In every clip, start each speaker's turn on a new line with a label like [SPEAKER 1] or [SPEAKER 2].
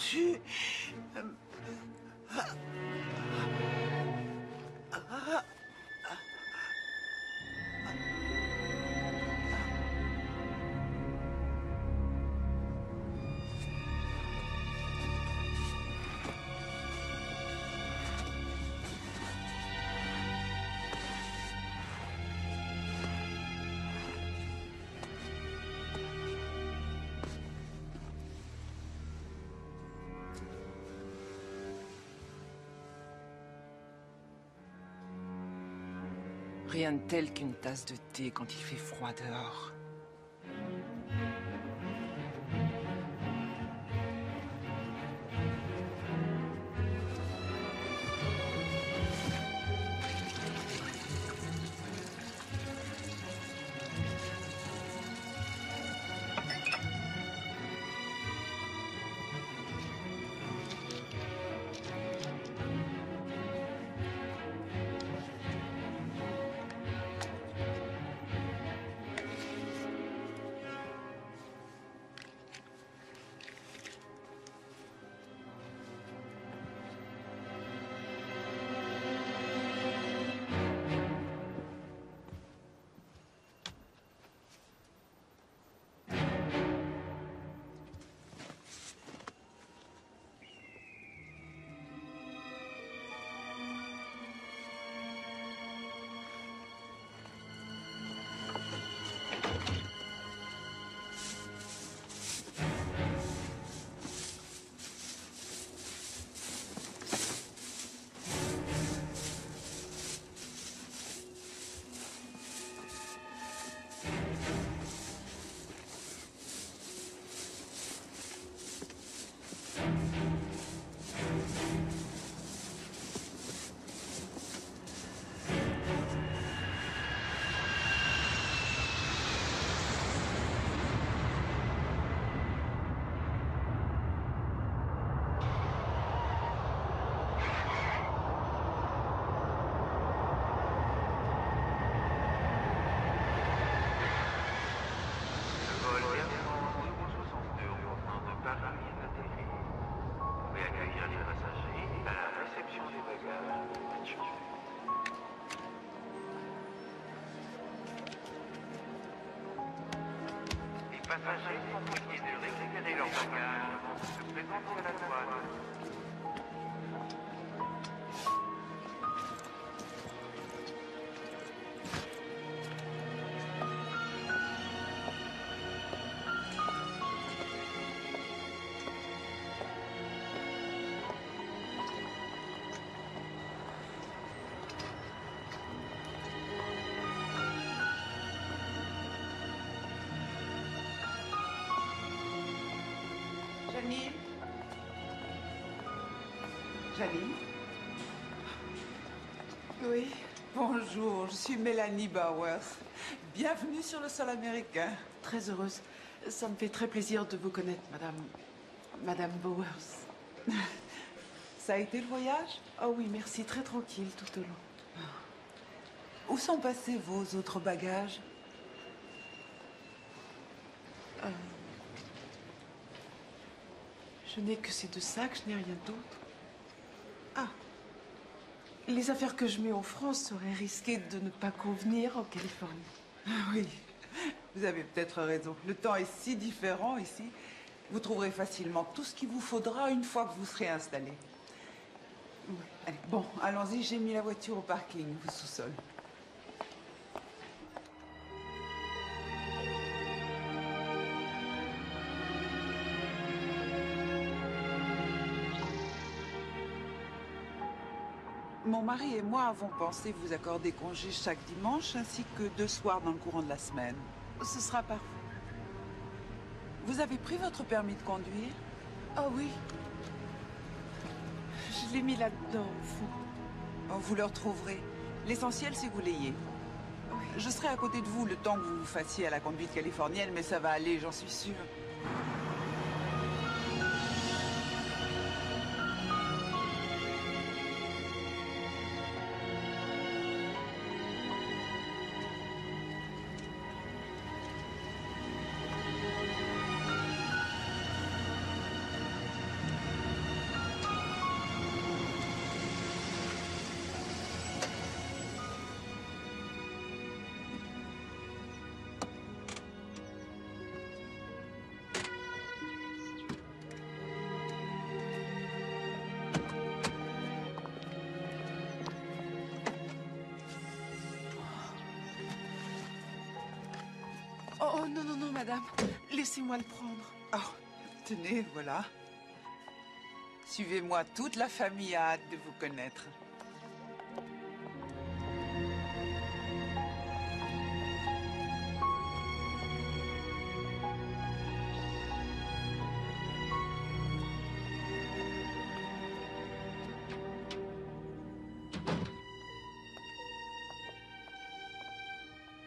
[SPEAKER 1] tu...
[SPEAKER 2] Rien de tel qu'une tasse de thé quand il fait froid dehors.
[SPEAKER 3] Passagers sont priés de récupérer leur bagage avant de se présenter à la douane.
[SPEAKER 1] Janine? Janine? Oui, bonjour, je suis Mélanie Bowers. Bienvenue sur le sol américain.
[SPEAKER 4] Très heureuse. Ça me fait très plaisir de vous connaître, Madame Bowers.
[SPEAKER 1] Ça a été le voyage?
[SPEAKER 4] Oh oui, merci. Très tranquille tout au long.
[SPEAKER 1] Où sont passés vos autres bagages?
[SPEAKER 4] Je n'ai que ces 2 sacs, je n'ai rien d'autre. Ah. Les affaires que je mets en France seraient risquées de ne pas convenir en Californie.
[SPEAKER 1] Ah oui, vous avez peut-être raison. Le temps est si différent ici. Vous trouverez facilement tout ce qu'il vous faudra une fois que vous serez installé. Oui. Allez, bon, allons-y, j'ai mis la voiture au parking, au sous-sol. Mon mari et moi avons pensé vous accorder congé chaque dimanche ainsi que 2 soirs dans le courant de la semaine. Ce sera parfait. Vous avez pris votre permis de conduire?
[SPEAKER 4] Ah oui. Je l'ai mis là-dedans, au fond.
[SPEAKER 1] Oh, vous le retrouverez. L'essentiel, c'est que vous l'ayez.
[SPEAKER 4] Oui.
[SPEAKER 1] Je serai à côté de vous le temps que vous vous fassiez à la conduite californienne, mais ça va aller, j'en suis sûre.
[SPEAKER 4] Oh non, non, non, madame. Laissez-moi le prendre.
[SPEAKER 1] Oh, tenez, voilà. Suivez-moi, toute la famille a hâte de vous connaître.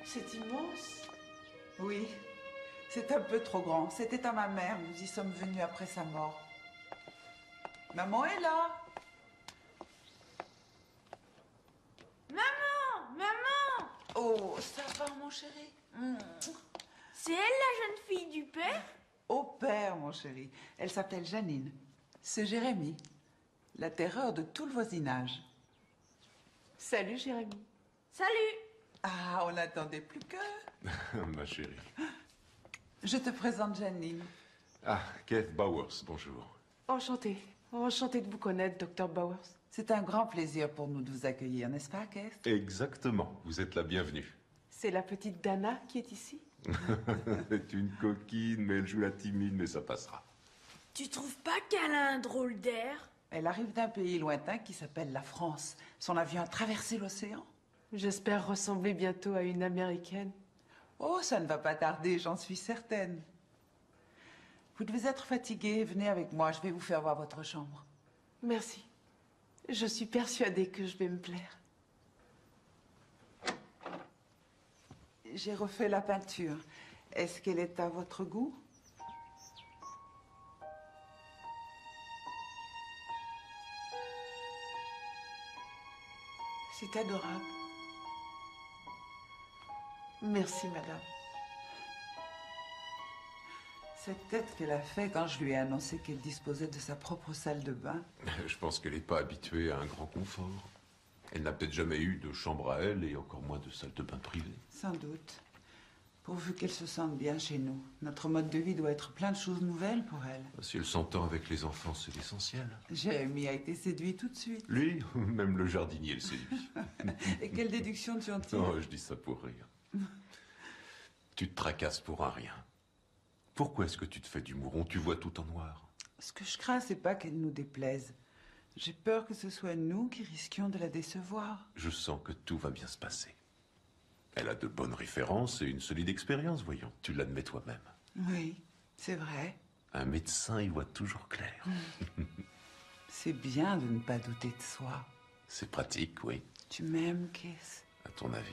[SPEAKER 4] C'est immense.
[SPEAKER 1] Oui, c'est un peu trop grand. C'était à ma mère, nous y sommes venus après sa mort. Maman est là.
[SPEAKER 5] Maman!
[SPEAKER 1] Oh, ça va, mon chéri?
[SPEAKER 5] C'est elle la jeune fille du père?
[SPEAKER 1] Au père, mon chéri. Elle s'appelle Janine. C'est Jérémie. La terreur de tout le voisinage.
[SPEAKER 4] Salut, Jérémie.
[SPEAKER 5] Salut!
[SPEAKER 1] Ah, on n'attendait plus que...
[SPEAKER 6] Ma chérie.
[SPEAKER 1] Je te présente Janine.
[SPEAKER 6] Ah, Keith Bowers, bonjour.
[SPEAKER 4] Enchantée. Enchantée de vous connaître, docteur Bowers.
[SPEAKER 1] C'est un grand plaisir pour nous de vous accueillir, n'est-ce pas, Keith?
[SPEAKER 6] Exactement, vous êtes la bienvenue.
[SPEAKER 4] C'est la petite Dana qui est ici?
[SPEAKER 6] C'est une coquine, mais elle joue la timide, mais ça passera.
[SPEAKER 5] Tu trouves pas qu'elle a un drôle d'air?
[SPEAKER 1] Elle arrive d'un pays lointain qui s'appelle la France. Son avion a traversé l'océan.
[SPEAKER 4] J'espère ressembler bientôt à une Américaine.
[SPEAKER 1] Oh, ça ne va pas tarder, j'en suis certaine. Vous devez être fatigué, venez avec moi, je vais vous faire voir votre chambre.
[SPEAKER 4] Merci. Je suis persuadée que je vais me plaire.
[SPEAKER 1] J'ai refait la peinture. Est-ce qu'elle est à votre goût? C'est adorable.
[SPEAKER 4] Merci, madame.
[SPEAKER 1] Cette tête qu'elle a fait quand je lui ai annoncé qu'elle disposait de sa propre salle de bain.
[SPEAKER 6] Je pense qu'elle n'est pas habituée à un grand confort. Elle n'a peut-être jamais eu de chambre à elle et encore moins de salle de bain privée.
[SPEAKER 1] Sans doute. Pourvu qu'elle se sente bien chez nous. Notre mode de vie doit être plein de choses nouvelles pour elle.
[SPEAKER 6] Si elle s'entend avec les enfants, c'est l'essentiel.
[SPEAKER 1] Jérémie a été séduit tout de suite.
[SPEAKER 6] Lui, même le jardinier le séduit.
[SPEAKER 1] Et quelle déduction tu en tires?
[SPEAKER 6] Oh, je dis ça pour rire. Tu te tracasses pour un rien. Pourquoi est-ce que tu te fais du mouron? Tu vois tout en noir.
[SPEAKER 1] Ce que je crains, c'est pas qu'elle nous déplaise. J'ai peur que ce soit nous qui risquions de la décevoir.
[SPEAKER 6] Je sens que tout va bien se passer. Elle a de bonnes références et une solide expérience, voyons. Tu l'admets toi-même.
[SPEAKER 1] Oui, c'est vrai.
[SPEAKER 6] Un médecin y voit toujours clair.
[SPEAKER 1] C'est bien de ne pas douter de soi.
[SPEAKER 6] C'est pratique, oui.
[SPEAKER 1] Tu m'aimes, Keith?
[SPEAKER 6] À ton avis.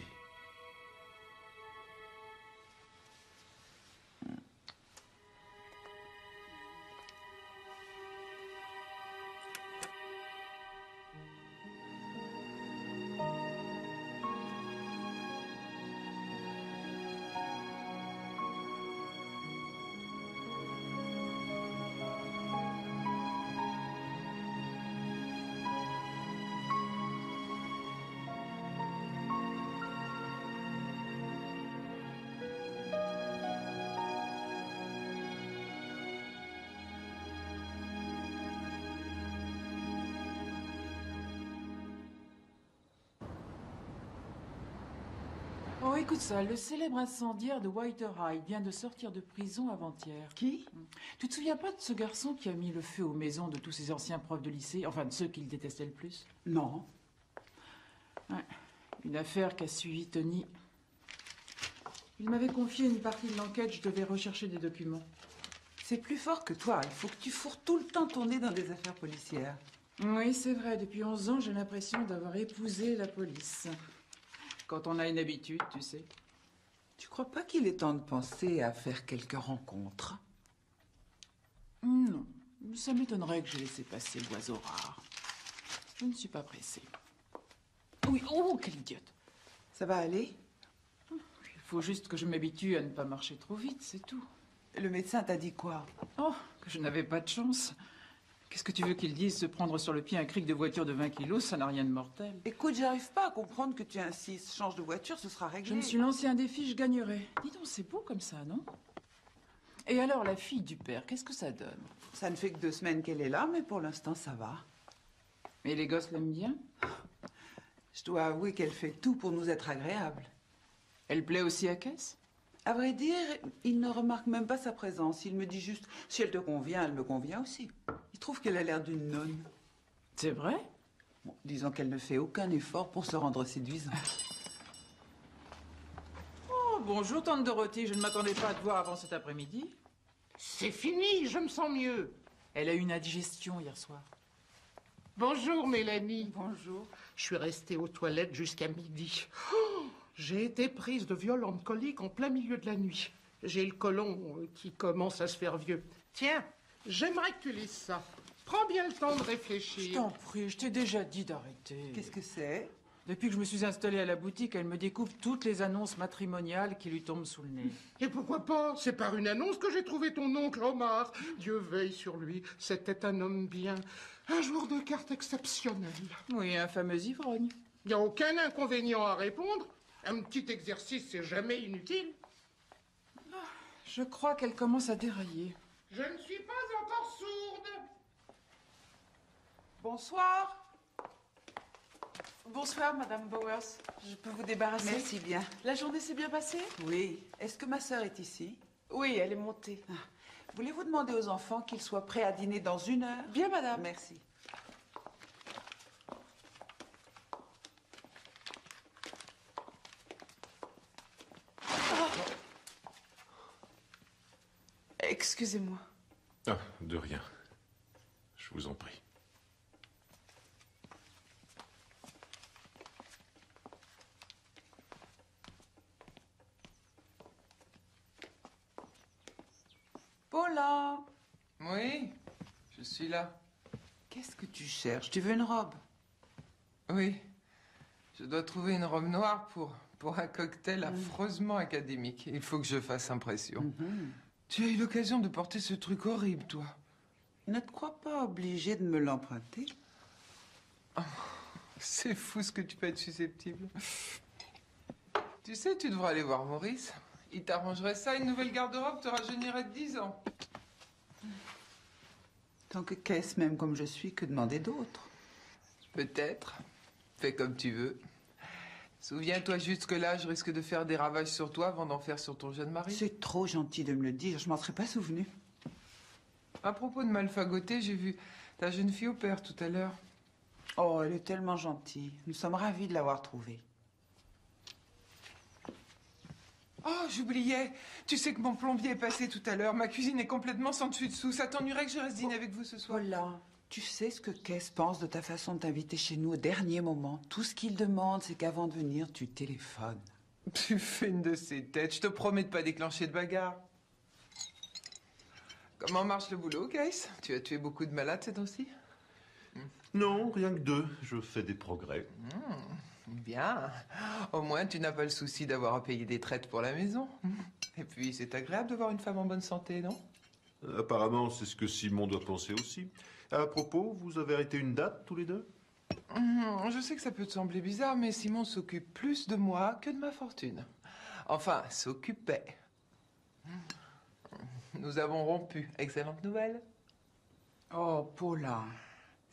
[SPEAKER 7] Oh, écoute ça, le célèbre incendiaire de Whitehall vient de sortir de prison avant-hier.
[SPEAKER 1] Qui?
[SPEAKER 7] Tu te souviens pas de ce garçon qui a mis le feu aux maisons de tous ses anciens profs de lycée, enfin de ceux qu'il détestait le plus?
[SPEAKER 1] Non.
[SPEAKER 7] Ouais, une affaire qu'a suivi Tony. Il m'avait confié une partie de l'enquête, je devais rechercher des documents.
[SPEAKER 1] C'est plus fort que toi. Il faut que tu fourres tout le temps ton nez dans des affaires policières.
[SPEAKER 7] Oui, c'est vrai, depuis 11 ans, j'ai l'impression d'avoir épousé la police. Quand on a une habitude, tu sais.
[SPEAKER 1] Tu crois pas qu'il est temps de penser à faire quelques rencontres?
[SPEAKER 7] Non, ça m'étonnerait que j'ai laissé passer l'oiseau rare. Je ne suis pas pressée. Oui, oh, quelle idiote!
[SPEAKER 1] Ça va aller?
[SPEAKER 7] Il faut juste que je m'habitue à ne pas marcher trop vite, c'est tout.
[SPEAKER 1] Le médecin t'a dit quoi?
[SPEAKER 7] Oh, que je n'avais pas de chance. Qu'est-ce que tu veux qu'il dise? Se prendre sur le pied un cric de voiture de 20 kilos, ça n'a rien de mortel.
[SPEAKER 1] Écoute, j'arrive pas à comprendre que tu insistes. Change de voiture, ce sera réglé.
[SPEAKER 7] Je me suis lancé un défi, je gagnerai. Dis donc, c'est beau comme ça, non? Et alors, la fille du père, qu'est-ce que ça donne?
[SPEAKER 1] Ça ne fait que 2 semaines qu'elle est là, mais pour l'instant, ça va.
[SPEAKER 7] Et les gosses l'aiment bien?
[SPEAKER 1] Je dois avouer qu'elle fait tout pour nous être agréable.
[SPEAKER 7] Elle plaît aussi à Caisse?
[SPEAKER 1] À vrai dire, il ne remarque même pas sa présence. Il me dit juste, si elle te convient, elle me convient aussi. Il trouve qu'elle a l'air d'une nonne.
[SPEAKER 7] C'est vrai?
[SPEAKER 1] Bon, disons qu'elle ne fait aucun effort pour se rendre séduisante.
[SPEAKER 7] Oh, bonjour, tante Dorothy. Je ne m'attendais pas à te voir avant cet après-midi.
[SPEAKER 8] C'est fini, je me sens mieux.
[SPEAKER 7] Elle a eu une indigestion hier soir.
[SPEAKER 8] Bonjour Mélanie.
[SPEAKER 1] Bonjour.
[SPEAKER 8] Je suis restée aux toilettes jusqu'à midi. Oh, j'ai été prise de violentes coliques en plein milieu de la nuit. J'ai le côlon qui commence à se faire vieux. Tiens, j'aimerais que tu lises ça. Prends bien le temps de
[SPEAKER 7] Je
[SPEAKER 8] réfléchir.
[SPEAKER 7] t'en prie, je t'ai déjà dit d'arrêter.
[SPEAKER 1] Qu'est-ce que c'est?
[SPEAKER 7] Depuis que je me suis installée à la boutique, elle me découvre toutes les annonces matrimoniales qui lui tombent sous le nez.
[SPEAKER 8] Et pourquoi pas? C'est par une annonce que j'ai trouvé ton oncle Omar. Dieu veille sur lui. C'était un homme bien. Un joueur de cartes exceptionnel.
[SPEAKER 7] Oui, un fameux ivrogne.
[SPEAKER 8] Il n'y a aucun inconvénient à répondre. Un petit exercice, c'est jamais inutile.
[SPEAKER 7] Je crois qu'elle commence à dérailler.
[SPEAKER 8] Je ne suis pas encore sourde.
[SPEAKER 4] Bonsoir. Bonsoir, Madame Bowers. Je peux vous débarrasser?
[SPEAKER 1] Merci bien.
[SPEAKER 4] La journée s'est bien passée?
[SPEAKER 1] Oui. Est-ce que ma sœur est ici?
[SPEAKER 4] Oui, elle est montée.
[SPEAKER 1] Voulez-vous demander aux enfants qu'ils soient prêts à dîner dans 1 heure?
[SPEAKER 4] Bien, madame.
[SPEAKER 1] Merci.
[SPEAKER 4] Excusez-moi.
[SPEAKER 6] Ah, de rien. Je vous en prie.
[SPEAKER 1] Paula,
[SPEAKER 2] Oui, je suis là.
[SPEAKER 1] qu'est-ce que tu cherches? Tu veux une robe?
[SPEAKER 2] Oui, je dois trouver une robe noire pour un cocktail affreusement académique. Il faut que je fasse impression. Tu as eu l'occasion de porter ce truc horrible, toi.
[SPEAKER 1] Ne te crois pas obligé de me l'emprunter?
[SPEAKER 2] C'est fou ce que tu peux être susceptible. Tu sais, tu devrais aller voir Maurice. Il t'arrangerait ça, une nouvelle garde-robe te rajeunirait de 10 ans.
[SPEAKER 1] Tant que qu'est-ce même comme je suis, que demander d'autre?
[SPEAKER 2] Peut-être. Fais comme tu veux. Souviens-toi juste que là, je risque de faire des ravages sur toi avant d'en faire sur ton jeune mari.
[SPEAKER 1] C'est trop gentil de me le dire, je m'en serais pas souvenu.
[SPEAKER 2] À propos de malfagoter, j'ai vu ta jeune fille au père tout à l'heure.
[SPEAKER 1] Oh, elle est tellement gentille. Nous sommes ravis de l'avoir trouvée.
[SPEAKER 2] Oh, j'oubliais. Tu sais que mon plombier est passé tout à l'heure. Ma cuisine est complètement sans dessus dessous. Ça t'ennuierait que je reste dîner avec vous ce soir?
[SPEAKER 1] Voilà. Tu sais ce que Kess pense de ta façon de t'inviter chez nous au dernier moment. Tout ce qu'il demande, c'est qu'avant de venir, tu téléphones.
[SPEAKER 2] Tu fais une de ces têtes. Je te promets de pas déclencher de bagarre. Comment marche le boulot, Kees? Tu as tué beaucoup de malades ces temps-ci?
[SPEAKER 6] Non, rien que 2. Je fais des progrès.
[SPEAKER 2] Bien. Au moins, tu n'as pas le souci d'avoir à payer des traites pour la maison. Et puis, c'est agréable de voir une femme en bonne santé, non?
[SPEAKER 6] Apparemment, c'est ce que Simon doit penser aussi. À propos, vous avez arrêté une date tous les deux?
[SPEAKER 2] Je sais que ça peut te sembler bizarre, mais Simon s'occupe plus de moi que de ma fortune. Enfin, s'occupait. Nous avons rompu. Excellente nouvelle.
[SPEAKER 1] Oh, Paula.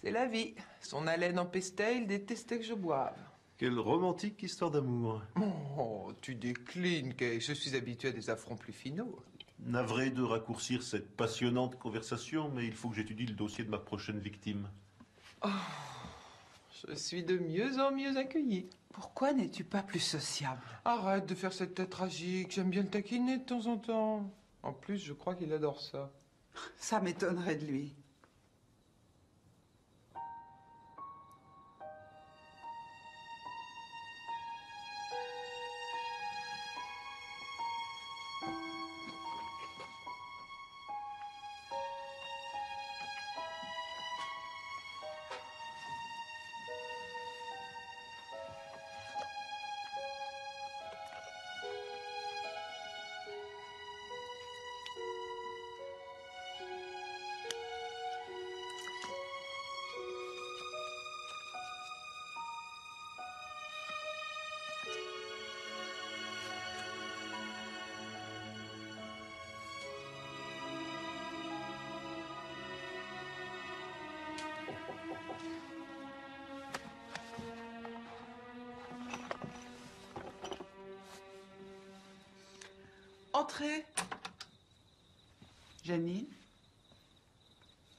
[SPEAKER 2] C'est la vie. Son haleine empestait, il détestait que je boive.
[SPEAKER 6] Quelle romantique histoire d'amour.
[SPEAKER 2] Oh, tu déclines, Kay. Je suis habitué à des affronts plus finaux.
[SPEAKER 6] Navré de raccourcir cette passionnante conversation, mais il faut que j'étudie le dossier de ma prochaine victime.
[SPEAKER 2] Je suis de mieux en mieux accueilli.
[SPEAKER 1] Pourquoi n'es-tu pas plus sociable?
[SPEAKER 2] Arrête de faire cette tête tragique. J'aime bien le taquiner de temps en temps. En plus, je crois qu'il adore ça.
[SPEAKER 1] Ça m'étonnerait de lui.
[SPEAKER 4] Entrez.
[SPEAKER 1] Janine?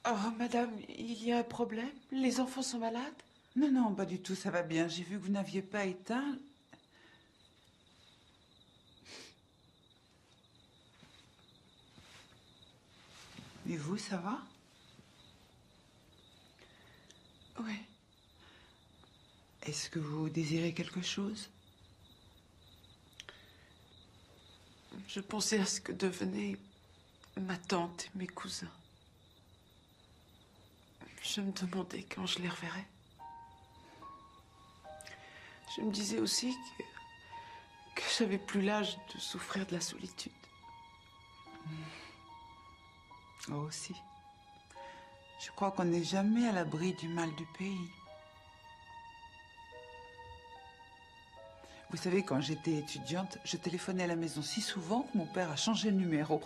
[SPEAKER 4] Oh, madame, il y a un problème? Les enfants sont malades?
[SPEAKER 1] Non, non, pas du tout, ça va bien. J'ai vu que vous n'aviez pas éteint. Et vous, ça va?
[SPEAKER 4] Oui.
[SPEAKER 1] Est-ce que vous désirez quelque chose?
[SPEAKER 4] Je pensais à ce que devenaient ma tante et mes cousins. Je me demandais quand je les reverrais. Je me disais aussi que j'avais plus l'âge de souffrir de la solitude.
[SPEAKER 1] Moi aussi. Je crois qu'on n'est jamais à l'abri du mal du pays. Vous savez, quand j'étais étudiante, je téléphonais à la maison si souvent que mon père a changé le numéro.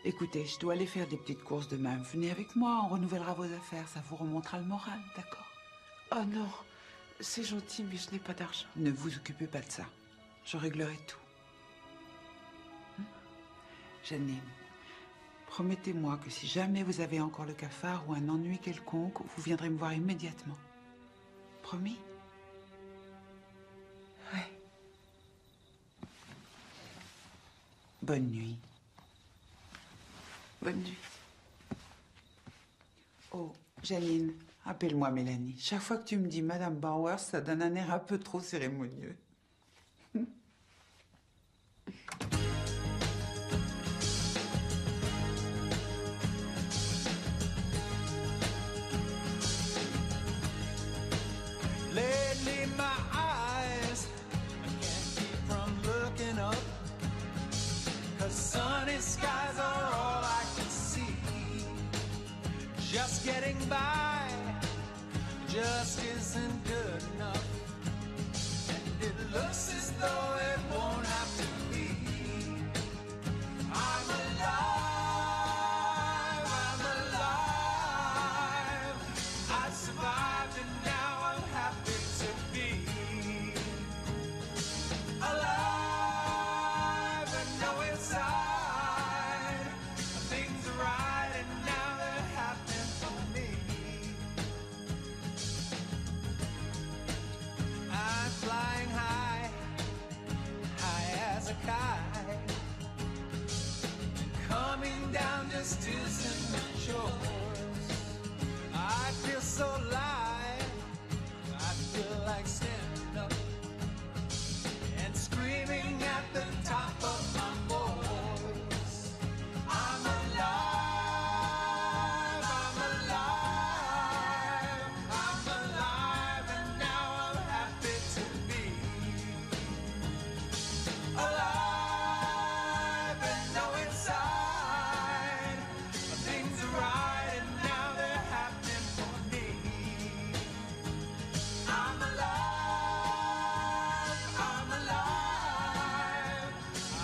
[SPEAKER 1] Écoutez, je dois aller faire des petites courses demain. Venez avec moi, on renouvellera vos affaires. Ça vous remontera le moral, d'accord?
[SPEAKER 4] Oh non, c'est gentil, mais je n'ai pas d'argent.
[SPEAKER 1] Ne vous occupez pas de ça. Je réglerai tout. Janine, promettez-moi que si jamais vous avez encore le cafard ou un ennui quelconque, vous viendrez me voir immédiatement. Promis?
[SPEAKER 4] Oui.
[SPEAKER 1] Bonne nuit.
[SPEAKER 4] Bonne nuit.
[SPEAKER 1] Oh, Janine, appelle-moi Mélanie. Chaque fois que tu me dis Madame Bauer, ça donne un air un peu trop cérémonieux.
[SPEAKER 9] Lately my eyes, I can't keep from looking up, 'cause sunny skies are all I can see. Just getting by just isn't good enough, and it looks as though it won't have to be. I'm alive, I'm alive, I survived and now I'm happy to be alive and know inside things are right and now they're happening for me. I'm flying high, high as a kite, coming down just isn't a choice. I feel so light, I feel like standing up and screaming at the top of my voice. I'm alive, I'm alive, I'm alive, and now I'm happy to be alive and know inside things are right and now they're happening for me. I'm alive, I'm alive,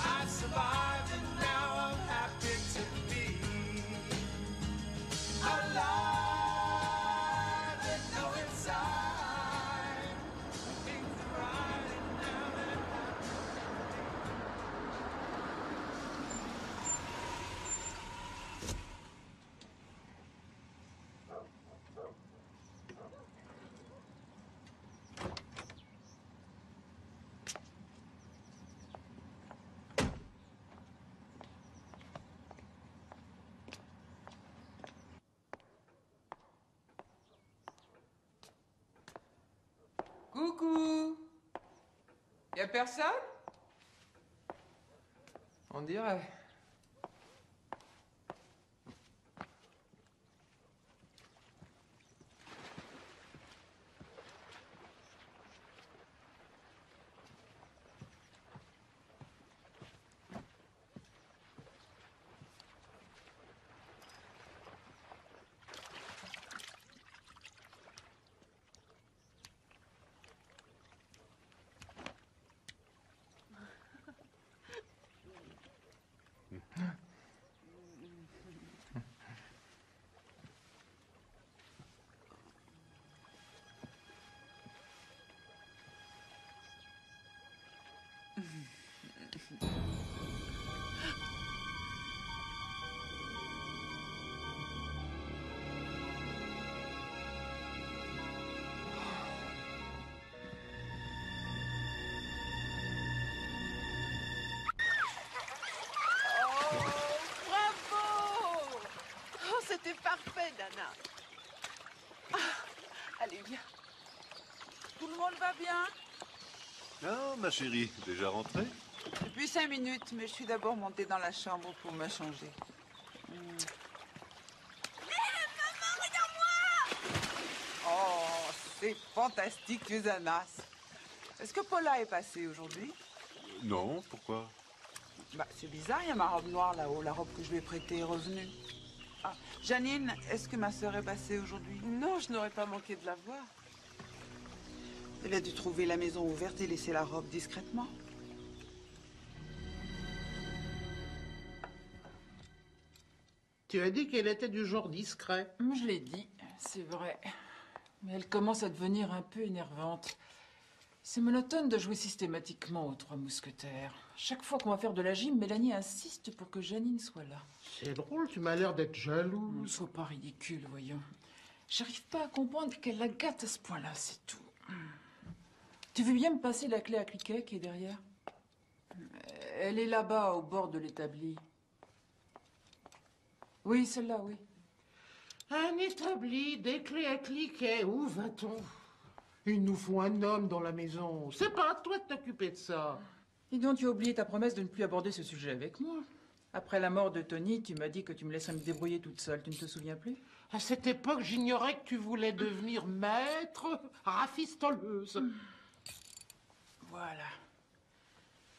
[SPEAKER 9] I survived and now I'm happy to be alive and know inside things are right and now they're
[SPEAKER 2] Coucou! Y a personne? On dirait.
[SPEAKER 1] t'aide, Anna. Allez, viens. Tout le monde va bien?
[SPEAKER 6] Ah, ma chérie, déjà rentrée?
[SPEAKER 1] Depuis 5 minutes, mais je suis d'abord montée dans la chambre pour me changer. Oh, c'est fantastique, Susannas. Est-ce que Paula est passée aujourd'hui?
[SPEAKER 6] Non, pourquoi?
[SPEAKER 1] Bah, c'est bizarre, il y a ma robe noire là-haut. La robe que je lui ai prêtée est revenue. Ah, Janine, est-ce que ma sœur est passée aujourd'hui?
[SPEAKER 4] Non, je n'aurais pas manqué de la voir.
[SPEAKER 1] Elle a dû trouver la maison ouverte et laisser la robe discrètement.
[SPEAKER 8] Tu as dit qu'elle était du genre discret.
[SPEAKER 7] Je l'ai dit, c'est vrai. Mais elle commence à devenir un peu énervante. C'est monotone de jouer systématiquement aux Trois Mousquetaires. Chaque fois qu'on va faire de la gym, Mélanie insiste pour que Janine soit là.
[SPEAKER 8] C'est drôle, tu m'as l'air d'être jalouse.
[SPEAKER 7] Sois pas ridicule, voyons. J'arrive pas à comprendre qu'elle la gâte à ce point-là, c'est tout. Tu veux bien me passer la clé à cliquet qui est derrière? Elle est là-bas, au bord de l'établi. Oui, celle-là, oui.
[SPEAKER 8] Un établi, des clés à cliquet, où va-t-on? Il nous faut un homme dans la maison. C'est pas à toi de t'occuper de ça.
[SPEAKER 7] Dis donc, tu as oublié ta promesse de ne plus aborder ce sujet avec moi. Après la mort de Tony, tu m'as dit que tu me laisserais me débrouiller toute seule. Tu ne te souviens plus?
[SPEAKER 8] À cette époque, j'ignorais que tu voulais devenir maître rafistoleuse.
[SPEAKER 7] Voilà.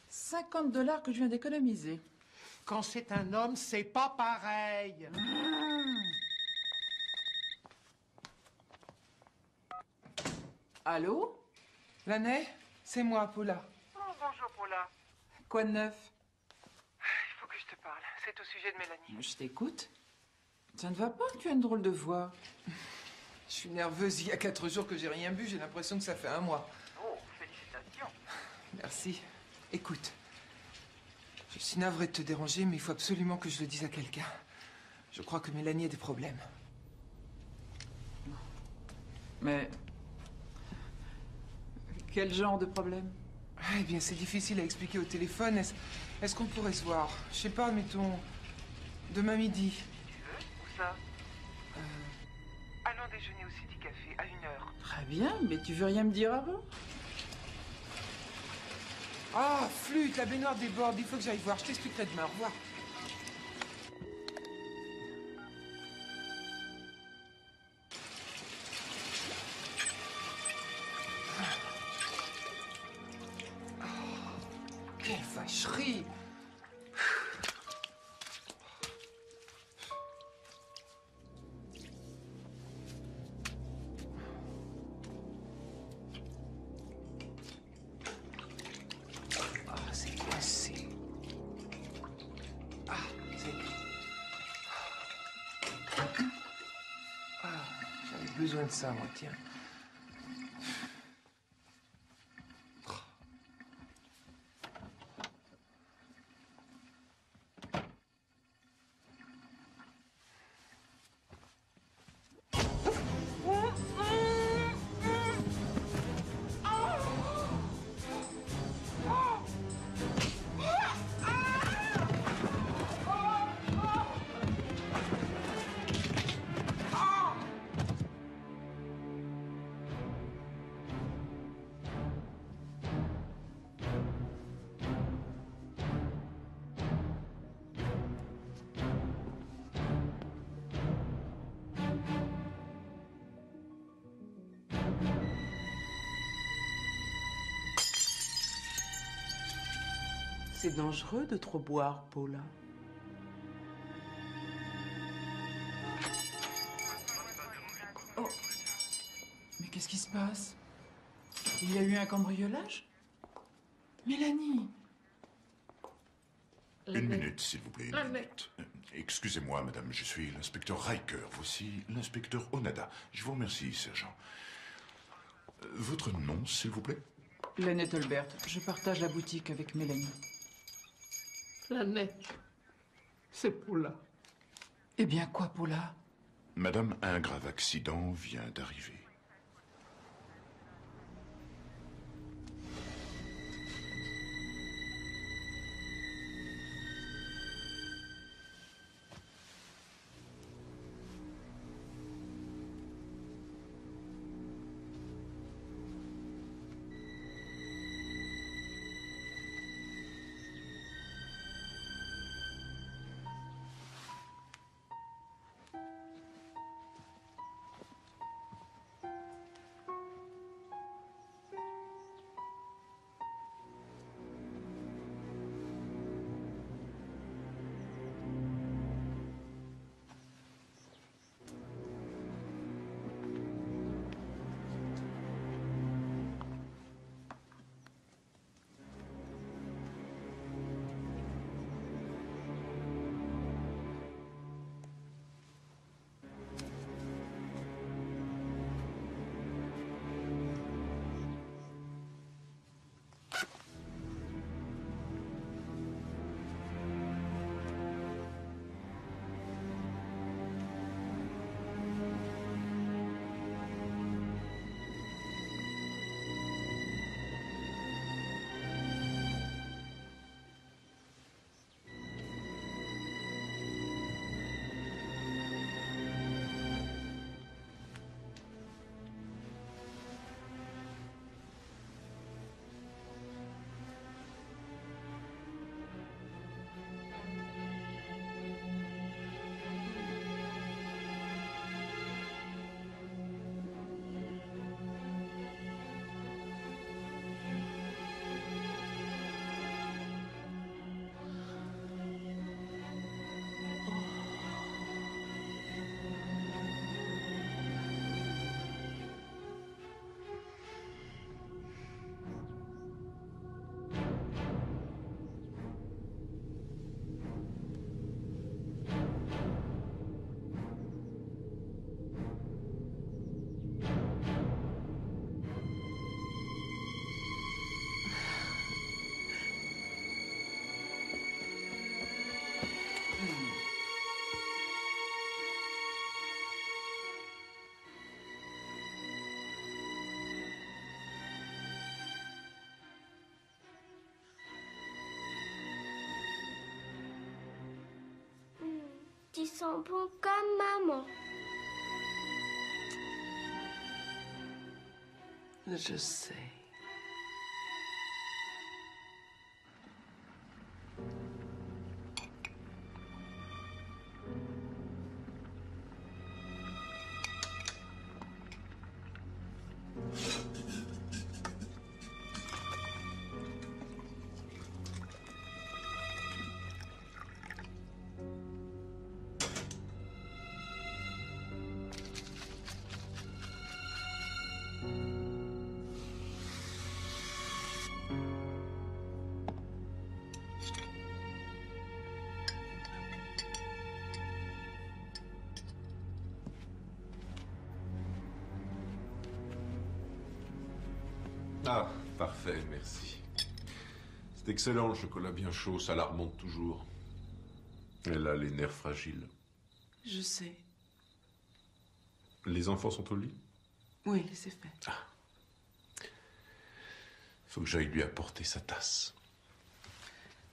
[SPEAKER 7] 50 $ que je viens d'économiser.
[SPEAKER 8] Quand c'est un homme, c'est pas pareil.
[SPEAKER 7] Allô?
[SPEAKER 2] Laney, c'est moi, Paula.
[SPEAKER 3] Oh, bonjour, Paula.
[SPEAKER 7] Quoi de neuf?
[SPEAKER 3] Il faut que je te parle. C'est au sujet de Mélanie.
[SPEAKER 7] Je t'écoute. Ça ne va pas, tu as une drôle de voix.
[SPEAKER 2] Je suis nerveuse. Il y a 4 jours que j'ai rien bu. J'ai l'impression que ça fait 1 mois.
[SPEAKER 3] Oh, félicitations.
[SPEAKER 2] Merci. Écoute, je suis navrée de te déranger, mais il faut absolument que je le dise à quelqu'un. Je crois que Mélanie a des problèmes.
[SPEAKER 7] Mais... quel genre de problème?
[SPEAKER 2] Eh bien, c'est difficile à expliquer au téléphone. Est-ce qu'on pourrait se voir? Je sais pas, mettons... demain midi.
[SPEAKER 3] Tu veux? Où ça? Allons déjeuner au City Café à 1h.
[SPEAKER 7] Très bien, mais tu veux rien me dire avant?
[SPEAKER 2] Ah, flûte, la baignoire déborde. Il faut que j'aille voir. Je t'expliquerai demain. Au revoir. Quelle vacherie! Ah, c'est coincé. Ah, c'est... Ah, j'avais besoin de ça, moi, tiens.
[SPEAKER 4] C'est dangereux de trop boire, Paula.
[SPEAKER 7] Oh. Mais qu'est-ce qui se passe? Il y a eu un cambriolage? Mélanie!
[SPEAKER 6] Une minute, s'il vous plaît, une
[SPEAKER 8] Laney.
[SPEAKER 6] minute. Excusez-moi, madame, je suis l'inspecteur Riker. Voici l'inspecteur Onada. Je vous remercie, sergent. Votre nom, s'il vous plaît?
[SPEAKER 7] Lynette Holbert, je partage la boutique avec Mélanie.
[SPEAKER 8] Laney, c'est Paula.
[SPEAKER 7] Eh bien, quoi, Paula?
[SPEAKER 6] Madame, un grave accident vient d'arriver.
[SPEAKER 5] Tu sens bon comme maman.
[SPEAKER 4] Je sais.
[SPEAKER 10] Ah, parfait, merci. C'est excellent, le chocolat bien chaud, ça la remonte toujours. Elle a les nerfs fragiles.
[SPEAKER 4] Je sais.
[SPEAKER 10] Les enfants sont au lit?
[SPEAKER 4] Oui, laissez faire.
[SPEAKER 10] Ah. Faut que j'aille lui apporter sa tasse.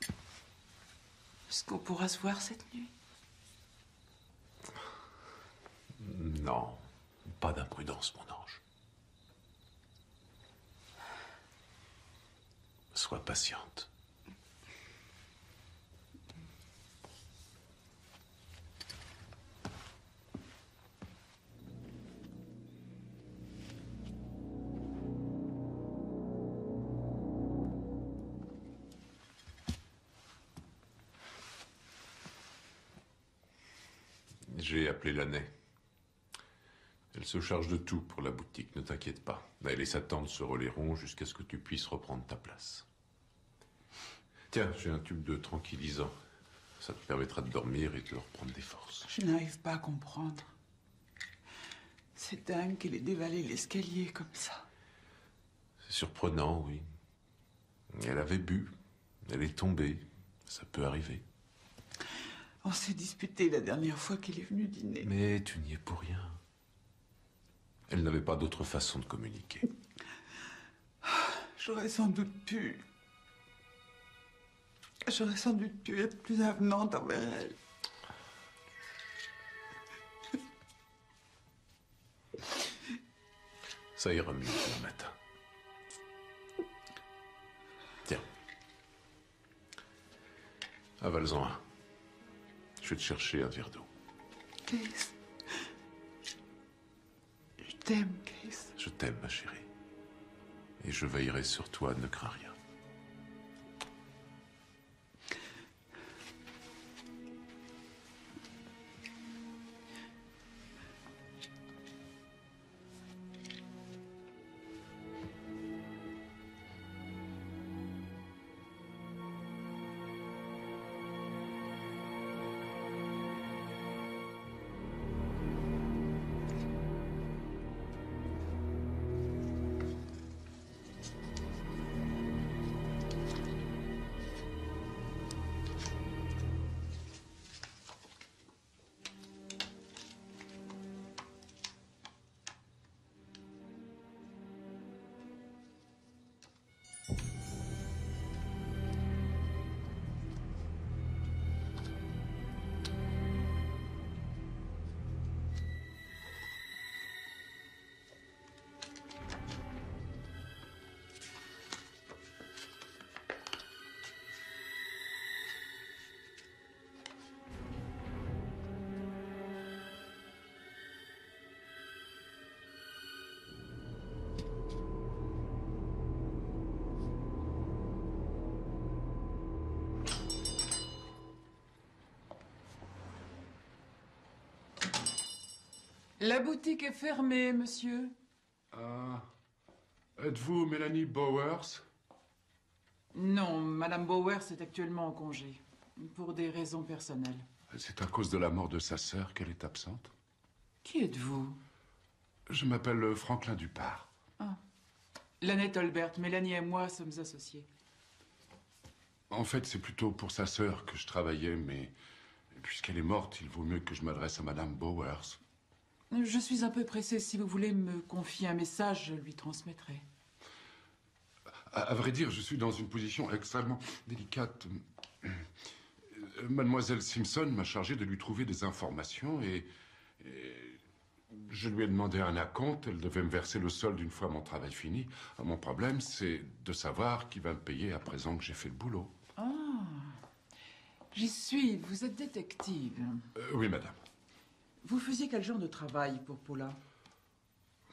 [SPEAKER 4] Est-ce qu'on pourra se voir cette nuit?
[SPEAKER 10] Non, pas d'imprudence, mon ange. Sois patiente. J'ai appelé Lanay. Elle se charge de tout pour la boutique, ne t'inquiète pas. Elle et sa tante se relayeront jusqu'à ce que tu puisses reprendre ta place. Tiens, j'ai un tube de tranquillisant. Ça te permettra de dormir et de reprendre des forces.
[SPEAKER 1] Je n'arrive pas à comprendre. C'est dingue qu'elle ait dévalé l'escalier comme ça.
[SPEAKER 10] C'est surprenant, oui. Elle avait bu. Elle est tombée. Ça peut arriver.
[SPEAKER 1] On s'est disputé la dernière fois qu'il est venu dîner.
[SPEAKER 10] Mais tu n'y es pour rien. Elle n'avait pas d'autre façon de communiquer.
[SPEAKER 1] J'aurais sans doute pu être plus avenante envers elle.
[SPEAKER 10] Ça ira mieux demain matin. Tiens. Avale-en un. Je vais te chercher un verre d'eau.
[SPEAKER 1] Case. Je t'aime, Case.
[SPEAKER 10] Je t'aime, ma chérie. Et je veillerai sur toi, ne crains rien.
[SPEAKER 7] La boutique est fermée, monsieur.
[SPEAKER 6] Ah. Êtes-vous Mélanie Bowers?
[SPEAKER 7] Non, Madame Bowers est actuellement en congé. Pour des raisons personnelles.
[SPEAKER 6] C'est à cause de la mort de sa sœur qu'elle est absente?
[SPEAKER 7] Qui êtes-vous?
[SPEAKER 6] Je m'appelle Franklin Dupart.
[SPEAKER 7] Ah. Lannette Olbert, Mélanie et moi sommes associés.
[SPEAKER 6] En fait, c'est plutôt pour sa sœur que je travaillais, mais puisqu'elle est morte, il vaut mieux que je m'adresse à Madame Bowers.
[SPEAKER 7] Je suis un peu pressée. Si vous voulez me confier un message, je lui transmettrai.
[SPEAKER 6] À vrai dire, je suis dans une position extrêmement délicate. Mademoiselle Simpson m'a chargé de lui trouver des informations et je lui ai demandé un acompte. Elle devait me verser le solde une fois mon travail fini. Mon problème, c'est de savoir qui va me payer à présent que j'ai fait le boulot.
[SPEAKER 7] Ah, j'y suis. Vous êtes détective.
[SPEAKER 6] Oui, madame.
[SPEAKER 7] Vous faisiez quel genre de travail pour Paula?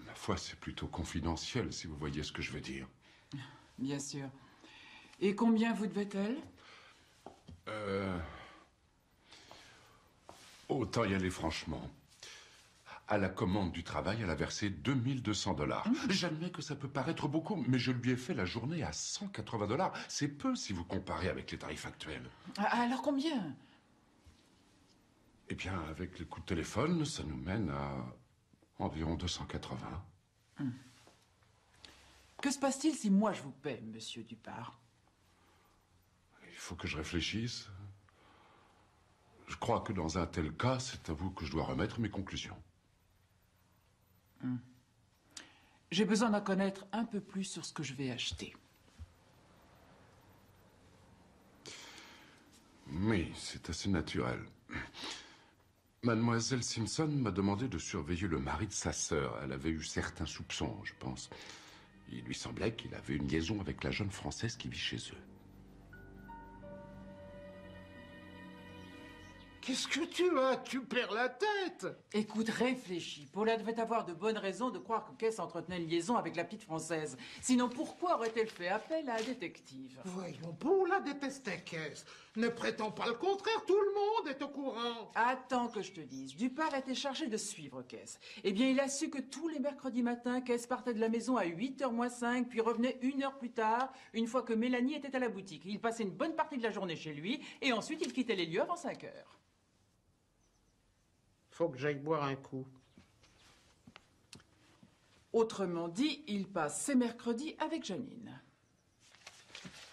[SPEAKER 6] Ma foi, c'est plutôt confidentiel, si vous voyez ce que je veux dire.
[SPEAKER 7] Bien sûr. Et combien vous devait-elle?
[SPEAKER 6] Autant y aller franchement. À la commande du travail, elle a versé $2200. J'admets que ça peut paraître beaucoup, mais je lui ai fait la journée à $180. C'est peu si vous comparez avec les tarifs actuels.
[SPEAKER 7] Alors combien?
[SPEAKER 6] Eh bien, avec les coups de téléphone, ça nous mène à environ 280.
[SPEAKER 7] Que se passe-t-il si moi je vous paie, monsieur Dupart?
[SPEAKER 6] Il faut que je réfléchisse. Je crois que dans un tel cas, c'est à vous que je dois remettre mes conclusions.
[SPEAKER 7] J'ai besoin d'en connaître un peu plus sur ce que je vais acheter.
[SPEAKER 6] Oui, c'est assez naturel. Mademoiselle Simpson m'a demandé de surveiller le mari de sa sœur. Elle avait eu certains soupçons, je pense. Il lui semblait qu'il avait une liaison avec la jeune Française qui vit chez eux.
[SPEAKER 8] Qu'est-ce que tu as? Tu perds la tête!
[SPEAKER 7] Écoute, réfléchis. Paula devait avoir de bonnes raisons de croire que Kess entretenait une liaison avec la petite Française. Sinon, pourquoi aurait-elle fait appel à un détective?
[SPEAKER 8] Voyons, Paula détestait Kess. Ne prétends pas le contraire, tout le monde est au courant.
[SPEAKER 7] Attends que je te dise. Dupart était chargé de suivre Kess. Eh bien, il a su que tous les mercredis matins, Kess partait de la maison à 8h moins 5, puis revenait 1 heure plus tard, une fois que Mélanie était à la boutique. Il passait une bonne partie de la journée chez lui, et ensuite il quittait les lieux avant 5 heures.
[SPEAKER 8] Faut que j'aille boire un coup.
[SPEAKER 7] Autrement dit, il passe ses mercredis avec Janine.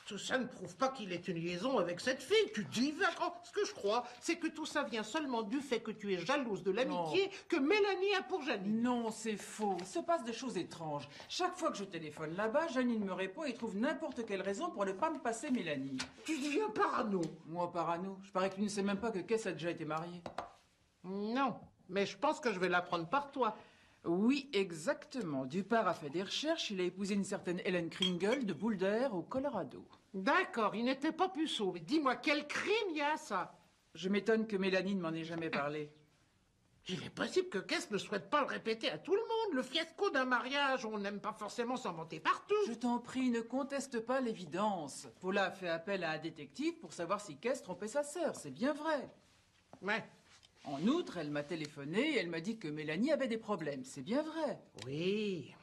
[SPEAKER 8] Tout ça ne prouve pas qu'il ait une liaison avec cette fille. Tu divagues. Ce que je crois, c'est que tout ça vient seulement du fait que tu es jalouse de l'amitié que Mélanie a pour Janine.
[SPEAKER 7] Non, c'est faux. Il se passe des choses étranges. Chaque fois que je téléphone là-bas, Janine me répond et trouve n'importe quelle raison pour ne pas me passer Mélanie.
[SPEAKER 8] Tu deviens parano.
[SPEAKER 7] Moi, parano? Je parie que tu ne sais même pas que Kess a déjà été mariée.
[SPEAKER 8] Non, mais je pense que je vais l'apprendre par toi.
[SPEAKER 7] Oui, exactement. Dupart a fait des recherches. Il a épousé une certaine Helen Kringle de Boulder, au Colorado.
[SPEAKER 8] D'accord, il n'était pas puceau. Mais dis-moi, quel crime il y a, ça?
[SPEAKER 7] Je m'étonne que Mélanie ne m'en ait jamais parlé.
[SPEAKER 8] Il est possible que Kess ne souhaite pas le répéter à tout le monde. Le fiasco d'un mariage, on n'aime pas forcément s'en vanter partout.
[SPEAKER 7] Je t'en prie, ne conteste pas l'évidence. Paula a fait appel à un détective pour savoir si Kess trompait sa sœur. C'est bien vrai.
[SPEAKER 8] Ouais.
[SPEAKER 7] En outre, elle m'a téléphoné et elle m'a dit que Mélanie avait des problèmes. C'est bien vrai.
[SPEAKER 8] Oui.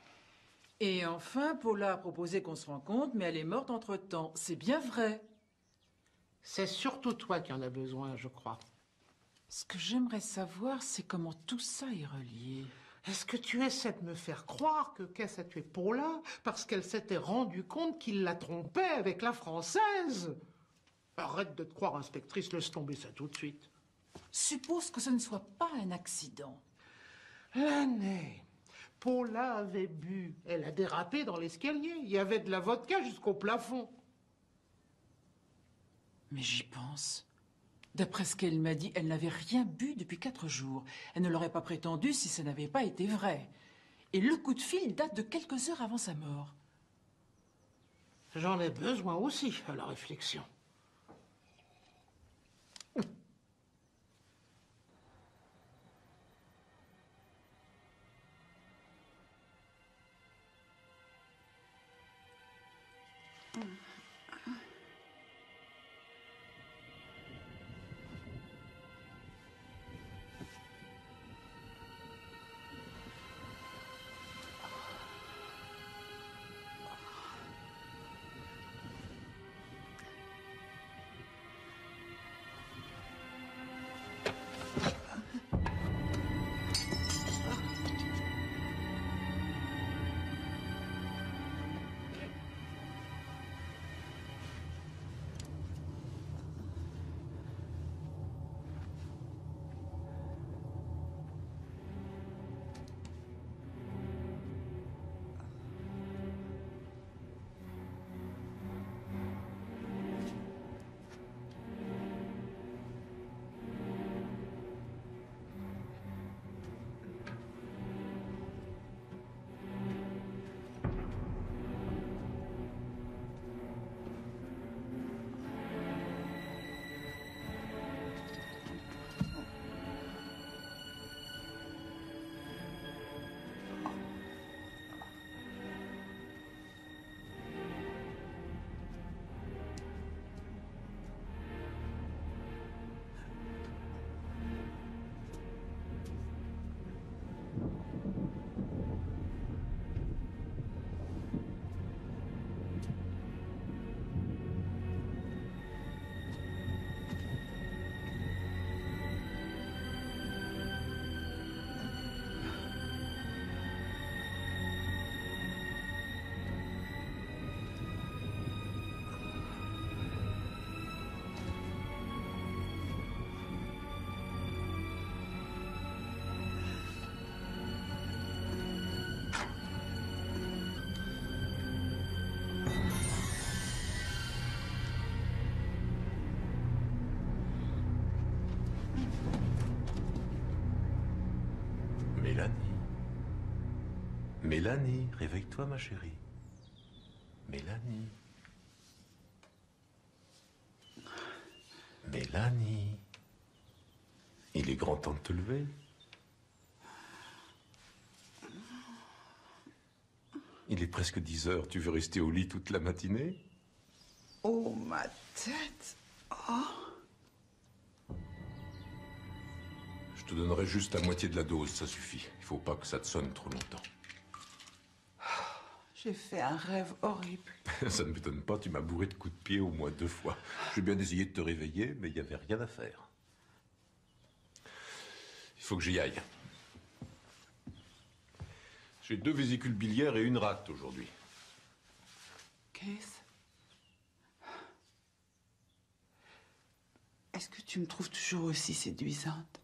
[SPEAKER 7] Et enfin, Paula a proposé qu'on se rencontre, mais elle est morte entre-temps. C'est bien vrai.
[SPEAKER 8] C'est surtout toi qui en as besoin, je crois.
[SPEAKER 7] Ce que j'aimerais savoir, c'est comment tout ça est relié.
[SPEAKER 8] Est-ce que tu essaies de me faire croire que Kess a tué Paula parce qu'elle s'était rendue compte qu'il la trompait avec la Française? Arrête de te croire inspectrice, laisse tomber ça tout de suite.
[SPEAKER 7] Suppose que ce ne soit pas un accident.
[SPEAKER 8] L'année, Paula avait bu. Elle a dérapé dans l'escalier. Il y avait de la vodka jusqu'au plafond.
[SPEAKER 7] Mais j'y pense. D'après ce qu'elle m'a dit, elle n'avait rien bu depuis 4 jours. Elle ne l'aurait pas prétendu si ça n'avait pas été vrai. Et le coup de fil date de quelques heures avant sa mort.
[SPEAKER 8] J'en ai besoin aussi à la réflexion.
[SPEAKER 10] Mélanie. Mélanie, réveille-toi, ma chérie. Mélanie. Mélanie. Il est grand temps de te lever. Il est presque 10 heures. Tu veux rester au lit toute la matinée?
[SPEAKER 1] Oh, ma tête. Oh.
[SPEAKER 10] Je te donnerai juste la moitié de la dose, ça suffit. Il faut pas que ça te sonne trop longtemps.
[SPEAKER 1] J'ai fait un rêve horrible.
[SPEAKER 10] Ça ne m'étonne pas, tu m'as bourré de coups de pied au moins 2 fois. J'ai bien essayé de te réveiller, mais il n'y avait rien à faire. Il faut que j'y aille. J'ai 2 vésicules biliaires et une rate aujourd'hui.
[SPEAKER 1] Keith, est-ce que tu me trouves toujours aussi séduisante?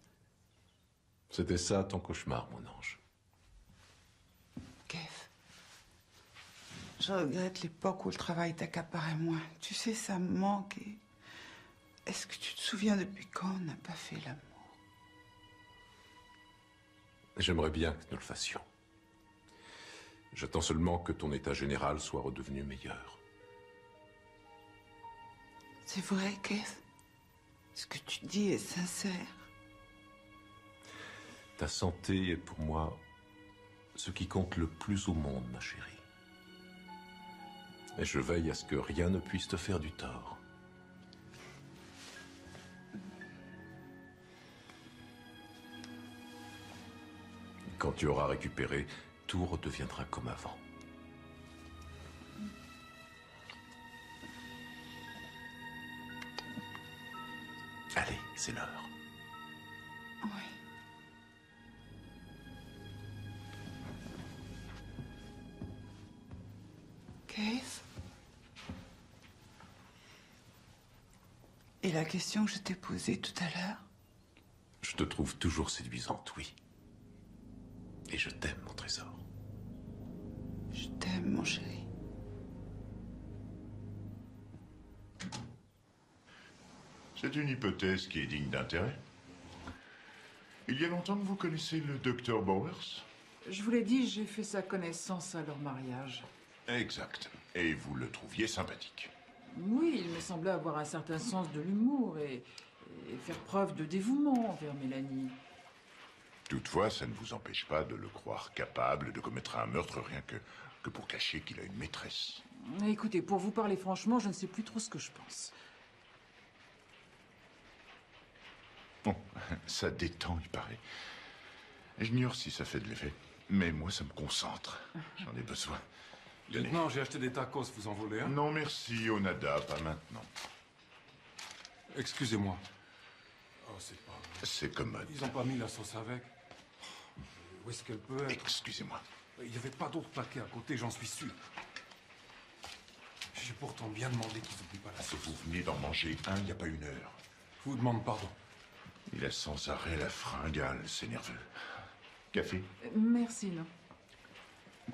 [SPEAKER 10] C'était ça ton cauchemar, mon ange.
[SPEAKER 1] Keith, je regrette l'époque où le travail t'accaparait moins. Tu sais, ça me manque. Est-ce que tu te souviens depuis quand on n'a pas fait l'amour?
[SPEAKER 10] J'aimerais bien que nous le fassions. J'attends seulement que ton état général soit redevenu meilleur.
[SPEAKER 1] C'est vrai, Keith? Ce que tu dis est sincère.
[SPEAKER 10] Ta santé est pour moi ce qui compte le plus au monde, ma chérie. Et je veille à ce que rien ne puisse te faire du tort. Quand tu auras récupéré, tout redeviendra comme avant. Allez, c'est l'heure.
[SPEAKER 1] Oui. Keith? Et la question que je t'ai posée tout à l'heure?
[SPEAKER 10] Je te trouve toujours séduisante, oui. Et je t'aime, mon trésor.
[SPEAKER 1] Je t'aime, mon chéri.
[SPEAKER 11] C'est une hypothèse qui est digne d'intérêt. Il y a longtemps que vous connaissez le docteur Bowers?
[SPEAKER 7] Je vous l'ai dit, j'ai fait sa connaissance à leur mariage.
[SPEAKER 11] Exact. Et vous le trouviez sympathique?
[SPEAKER 7] Oui, il me semblait avoir un certain sens de l'humour et faire preuve de dévouement envers Mélanie.
[SPEAKER 11] Toutefois, ça ne vous empêche pas de le croire capable de commettre un meurtre rien que pour cacher qu'il a une maîtresse.
[SPEAKER 7] Écoutez, pour vous parler franchement, je ne sais plus trop ce que je pense.
[SPEAKER 11] Bon, ça détend, il paraît. J'ignore si ça fait de l'effet, mais moi, ça me concentre. J'en ai besoin.
[SPEAKER 12] Lieutenant, j'ai acheté des tacos, vous en voulez un?
[SPEAKER 11] Non, merci, Onada, pas maintenant.
[SPEAKER 12] Excusez-moi. Oh, c'est pas...
[SPEAKER 11] C'est commode.
[SPEAKER 12] Ils n'ont pas mis la sauce avec. Où est-ce qu'elle peut être?
[SPEAKER 11] Excusez-moi.
[SPEAKER 12] Il n'y avait pas d'autres paquets à côté, j'en suis sûr. J'ai pourtant bien demandé qu'ils n'oublient pas la sauce.
[SPEAKER 11] Vous venez d'en manger un il n'y a pas 1 heure.
[SPEAKER 12] Je vous demande pardon.
[SPEAKER 11] Il a sans arrêt la fringale, c'est nerveux. Café?
[SPEAKER 7] Merci, non.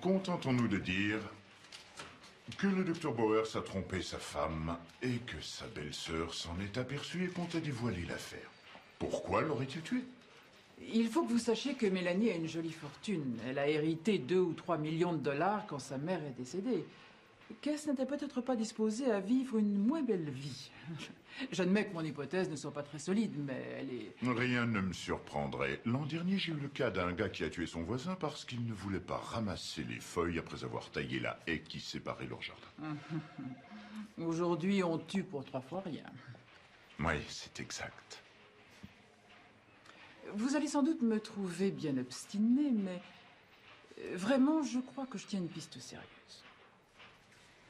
[SPEAKER 11] Contentons-nous de dire que le docteur Bowers a trompé sa femme et que sa belle-sœur s'en est aperçue et compte dévoiler l'affaire. Pourquoi l'aurait-il tué?
[SPEAKER 7] Il faut que vous sachiez que Mélanie a une jolie fortune. Elle a hérité 2 ou 3 millions de dollars quand sa mère est décédée. Cass n'était peut-être pas disposée à vivre une moins belle vie. J'admets que mon hypothèse ne soit pas très solide, mais elle est...
[SPEAKER 11] Rien ne me surprendrait. L'an dernier, j'ai eu le cas d'un gars qui a tué son voisin parce qu'il ne voulait pas ramasser les feuilles après avoir taillé la haie qui séparait leur jardin.
[SPEAKER 7] Aujourd'hui, on tue pour 3 fois rien.
[SPEAKER 11] Oui, c'est exact.
[SPEAKER 7] Vous allez sans doute me trouver bien obstiné, mais vraiment, je crois que je tiens une piste sérieuse.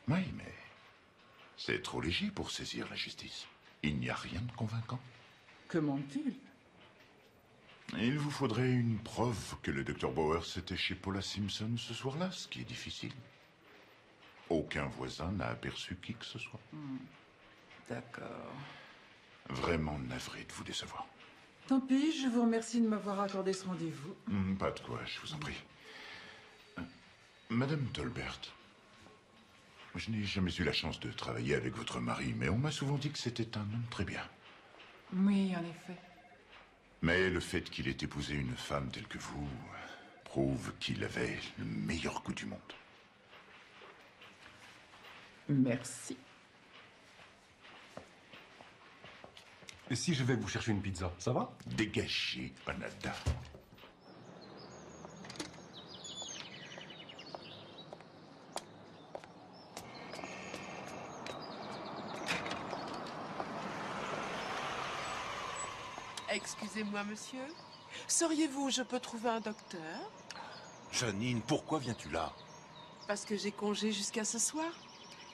[SPEAKER 11] Oui, mais c'est trop léger pour saisir la justice. Il n'y a rien de convaincant.
[SPEAKER 7] Que manque-t-il?
[SPEAKER 11] Il vous faudrait une preuve que le docteur Bowers était chez Paula Simpson ce soir-là, ce qui est difficile. Aucun voisin n'a aperçu qui que ce soit.
[SPEAKER 7] D'accord.
[SPEAKER 11] Vraiment navré de vous décevoir.
[SPEAKER 7] Tant pis, je vous remercie de m'avoir accordé ce rendez-vous.
[SPEAKER 11] Pas de quoi, je vous en prie. Madame Tolbert, je n'ai jamais eu la chance de travailler avec votre mari, mais on m'a souvent dit que c'était un homme très bien.
[SPEAKER 7] Oui, en effet.
[SPEAKER 11] Mais le fait qu'il ait épousé une femme telle que vous, prouve qu'il avait le meilleur goût du monde.
[SPEAKER 4] Merci.
[SPEAKER 12] Et si je vais vous chercher une pizza, ça va?
[SPEAKER 11] Dégagez, Panada.
[SPEAKER 4] Excusez-moi, monsieur. Sauriez-vous où je peux trouver un docteur?
[SPEAKER 13] Janine, pourquoi viens-tu là?
[SPEAKER 4] Parce que j'ai congé jusqu'à ce soir.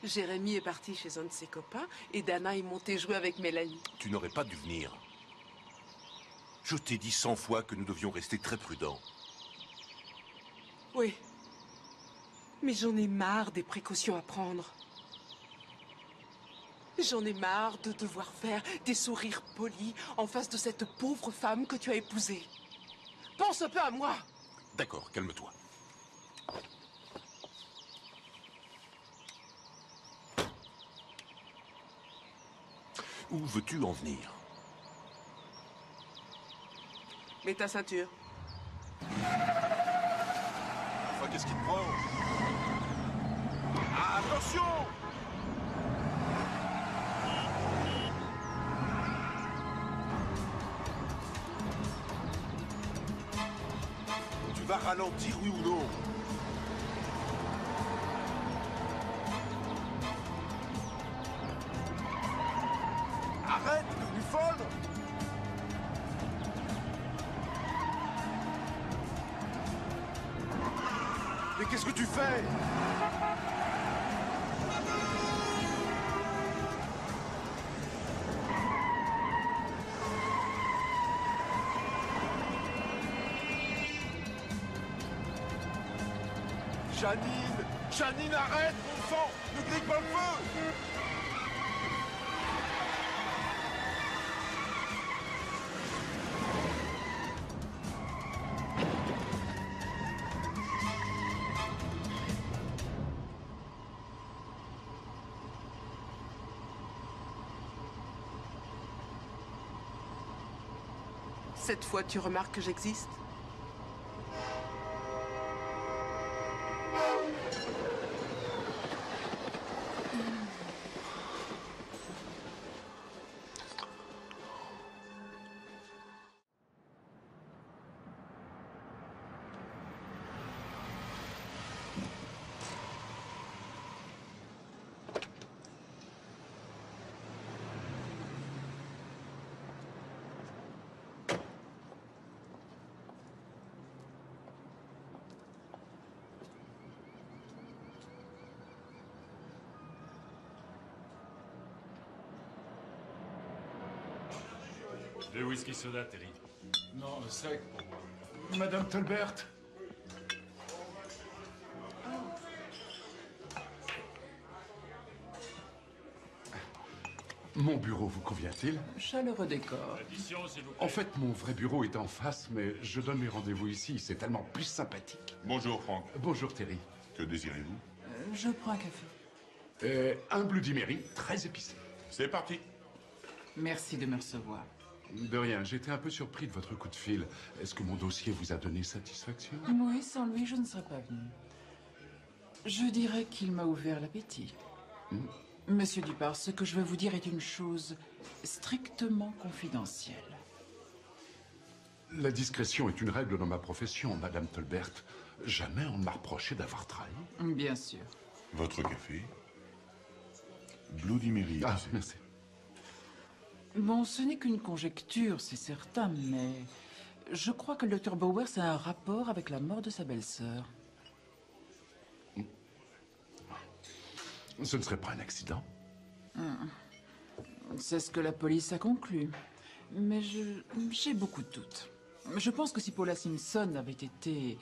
[SPEAKER 4] Jérémy est parti chez un de ses copains et Dana est montée jouer avec Mélanie.
[SPEAKER 13] Tu n'aurais pas dû venir. Je t'ai dit 100 fois que nous devions rester très prudents.
[SPEAKER 4] Oui. Mais j'en ai marre des précautions à prendre. J'en ai marre de devoir faire des sourires polis en face de cette pauvre femme que tu as épousée. Pense un peu à moi.
[SPEAKER 13] D'accord, calme-toi. Où veux-tu en venir?
[SPEAKER 4] Mets ta ceinture.
[SPEAKER 13] Enfin, qu'est-ce qui te prend? Ah, attention! Tu vas ralentir, oui ou non? Arrête, t'es devenue folle! Mais qu'est-ce que tu fais? Janine! Janine, arrête, bon sang! Ne grille pas le feu!
[SPEAKER 4] Cette fois, tu remarques que j'existe?
[SPEAKER 14] Deux whisky soda, Terry.
[SPEAKER 11] Non, sec pour moi. Madame Tolbert. Mon bureau vous convient-il?
[SPEAKER 7] Chaleureux décor.
[SPEAKER 14] Addition, s'il vous plaît.
[SPEAKER 11] En fait, mon vrai bureau est en face, mais je donne mes rendez-vous ici. C'est tellement plus sympathique.
[SPEAKER 15] Bonjour, Franck.
[SPEAKER 11] Bonjour, Terry.
[SPEAKER 15] Que désirez-vous?
[SPEAKER 7] Je prends un café.
[SPEAKER 11] Un Bloody Mary, très épicé.
[SPEAKER 15] C'est parti.
[SPEAKER 7] Merci de me recevoir.
[SPEAKER 11] De rien, j'étais un peu surpris de votre coup de fil. Est-ce que mon dossier vous a donné satisfaction?
[SPEAKER 7] Oui, sans lui, je ne serais pas venue. Je dirais qu'il m'a ouvert l'appétit. Monsieur Dupart, ce que je veux vous dire est une chose strictement confidentielle.
[SPEAKER 11] La discrétion est une règle dans ma profession, Madame Tolbert. Jamais on ne m'a reproché d'avoir trahi.
[SPEAKER 7] Bien sûr.
[SPEAKER 15] Votre café? Bloody Mary.
[SPEAKER 11] Ah, merci.
[SPEAKER 7] Bon, ce n'est qu'une conjecture, c'est certain, mais je crois que le Dr Bowers a un rapport avec la mort de sa belle-sœur.
[SPEAKER 11] Ce ne serait pas un accident?
[SPEAKER 7] C'est ce que la police a conclu. Mais j'ai beaucoup de doutes. Je pense que si Paula Simpson avait été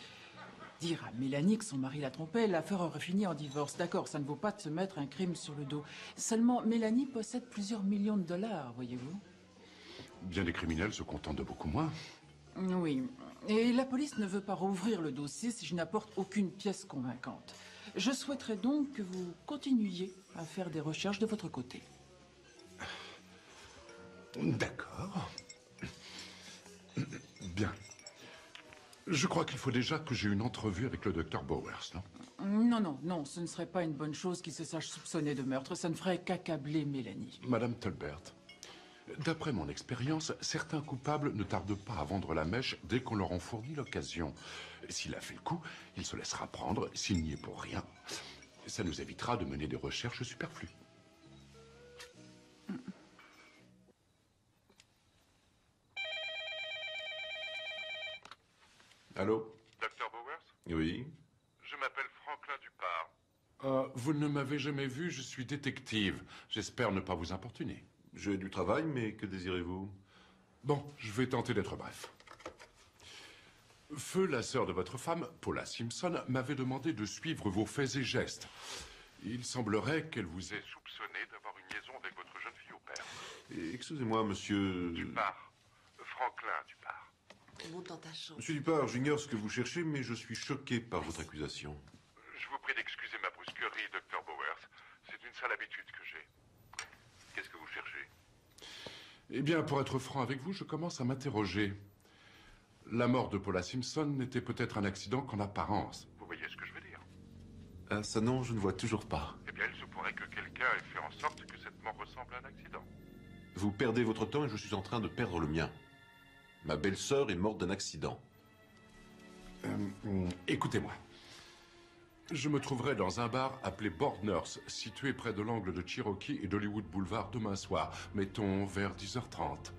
[SPEAKER 7] dire à Mélanie que son mari la trompait, l'affaire aurait fini en divorce. D'accord, ça ne vaut pas de se mettre un crime sur le dos. Seulement, Mélanie possède plusieurs millions de dollars, voyez-vous.
[SPEAKER 11] Bien des criminels se contentent de beaucoup moins.
[SPEAKER 7] Oui. Et la police ne veut pas rouvrir le dossier si je n'apporte aucune pièce convaincante. Je souhaiterais donc que vous continuiez à faire des recherches de votre côté.
[SPEAKER 11] D'accord. Bien.
[SPEAKER 6] Je crois qu'il faut déjà que j'ai une entrevue avec le docteur Bowers, non?
[SPEAKER 7] Non, ce ne serait pas une bonne chose qu'il se sache soupçonner de meurtre. Ça ne ferait qu'accabler Mélanie.
[SPEAKER 6] Madame Tolbert, d'après mon expérience, certains coupables ne tardent pas à vendre la mèche dès qu'on leur en fournit l'occasion. S'il a fait le coup, il se laissera prendre, s'il n'y est pour rien. Ça nous évitera de mener des recherches superflues.
[SPEAKER 10] Allô?
[SPEAKER 6] Docteur Bowers?
[SPEAKER 10] Oui.
[SPEAKER 6] Je m'appelle Franklin Dupart. Vous ne m'avez jamais vu, je suis détective. J'espère ne pas vous importuner.
[SPEAKER 10] J'ai du travail, mais que désirez-vous?
[SPEAKER 6] Bon, je vais tenter d'être bref. Feu, la sœur de votre femme, Paula Simpson, m'avait demandé de suivre vos faits et gestes. Il semblerait qu'elle vous ait soupçonné d'avoir une liaison avec votre jeune fille au père.
[SPEAKER 10] Excusez-moi, monsieur...
[SPEAKER 6] Dupart. Franklin Dupart.
[SPEAKER 16] Monte dans ta chambre.
[SPEAKER 10] Monsieur Dupart, j'ignore ce que vous cherchez, mais je suis choqué par votre accusation.
[SPEAKER 6] Je vous prie d'excuser ma brusquerie, Dr. Bowers. C'est une sale habitude que j'ai. Qu'est-ce que vous cherchez? Eh bien, pour être franc avec vous, je commence à m'interroger. La mort de Paula Simpson n'était peut-être un accident qu'en apparence. Vous voyez ce que je veux dire?
[SPEAKER 10] Ah, ça non, je ne vois toujours pas.
[SPEAKER 6] Eh bien, il se pourrait que quelqu'un ait fait en sorte que cette mort ressemble à un accident.
[SPEAKER 10] Vous perdez votre temps et je suis en train de perdre le mien. Ma belle-sœur est morte d'un accident.
[SPEAKER 6] Écoutez-moi. Je me trouverai dans un bar appelé Bordners, situé près de l'angle de Cherokee et d'Hollywood Boulevard demain soir, mettons vers 10h30.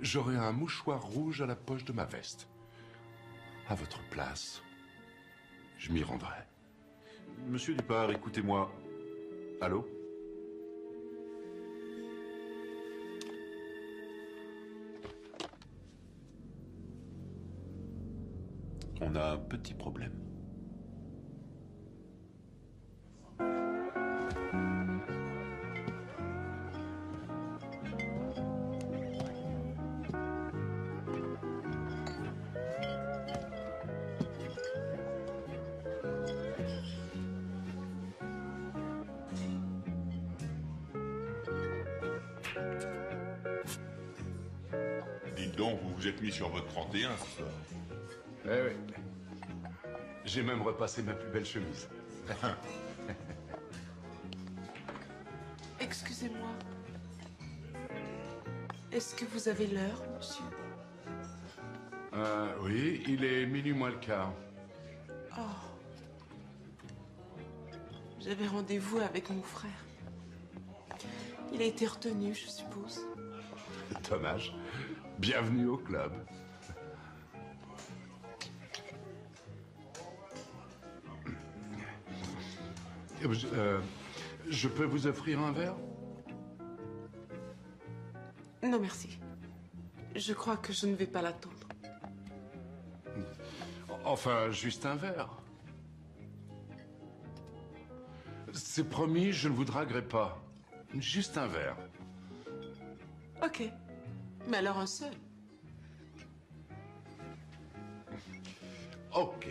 [SPEAKER 6] J'aurai un mouchoir rouge à la poche de ma veste. À votre place, je m'y rendrai.
[SPEAKER 10] Monsieur Dupart, écoutez-moi. Allô? On a un petit problème.
[SPEAKER 11] Dites donc, vous vous êtes mis sur votre 31 ce soir.
[SPEAKER 6] Eh oui. J'ai même repassé ma plus belle chemise.
[SPEAKER 4] Excusez-moi. Est-ce que vous avez l'heure, monsieur?
[SPEAKER 6] Oui, il est minuit moins le quart.
[SPEAKER 4] Oh. J'avais rendez-vous avec mon frère. Il a été retenu, je suppose.
[SPEAKER 6] Dommage. Bienvenue au club. Je peux vous offrir un verre?
[SPEAKER 4] Non, merci. Je crois que je ne vais pas l'attendre.
[SPEAKER 6] Enfin, juste un verre. C'est promis, je ne vous draguerai pas. Juste un verre.
[SPEAKER 4] Ok. Mais alors un seul.
[SPEAKER 6] Ok.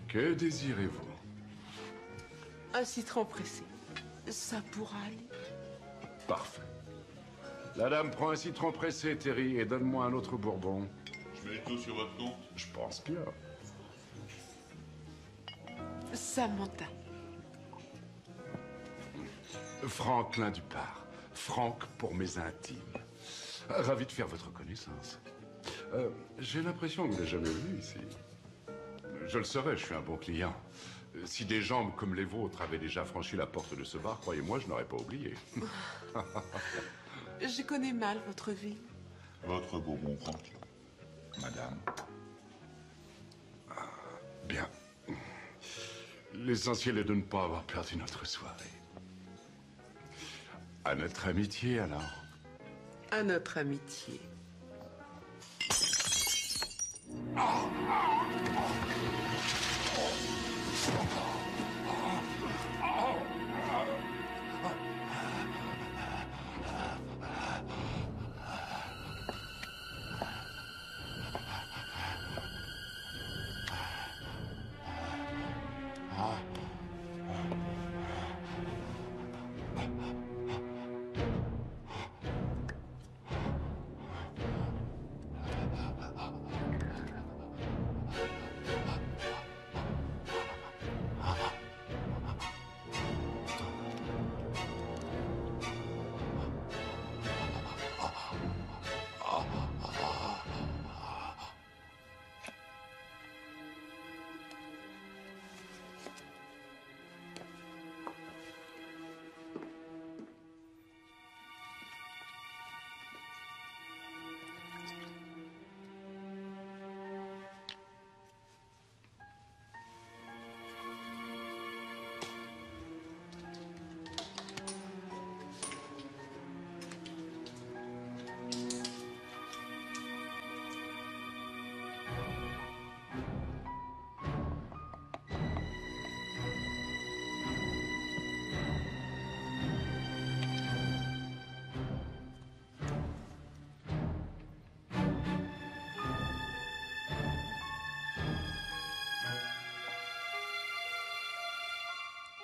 [SPEAKER 6] Que désirez-vous?
[SPEAKER 4] Un citron pressé. Ça pourra aller.
[SPEAKER 6] Parfait. La dame prend un citron pressé, Terry, et donne-moi un autre bourbon.
[SPEAKER 11] Je mets tout sur votre compte.
[SPEAKER 6] Je pense bien.
[SPEAKER 4] Samantha.
[SPEAKER 6] Franklin Dupart. Franck pour mes intimes. Ravi de faire votre connaissance. J'ai l'impression que vous ne l'avez jamais vu ici. Je le saurais, je suis un bon client. Si des jambes comme les vôtres avaient déjà franchi la porte de ce bar, croyez-moi, je n'aurais pas oublié.
[SPEAKER 4] Je connais mal votre vie.
[SPEAKER 11] Votre bourbon, Franck. Madame.
[SPEAKER 6] Bien. L'essentiel est de ne pas avoir perdu notre soirée. À notre amitié, alors.
[SPEAKER 4] À notre amitié.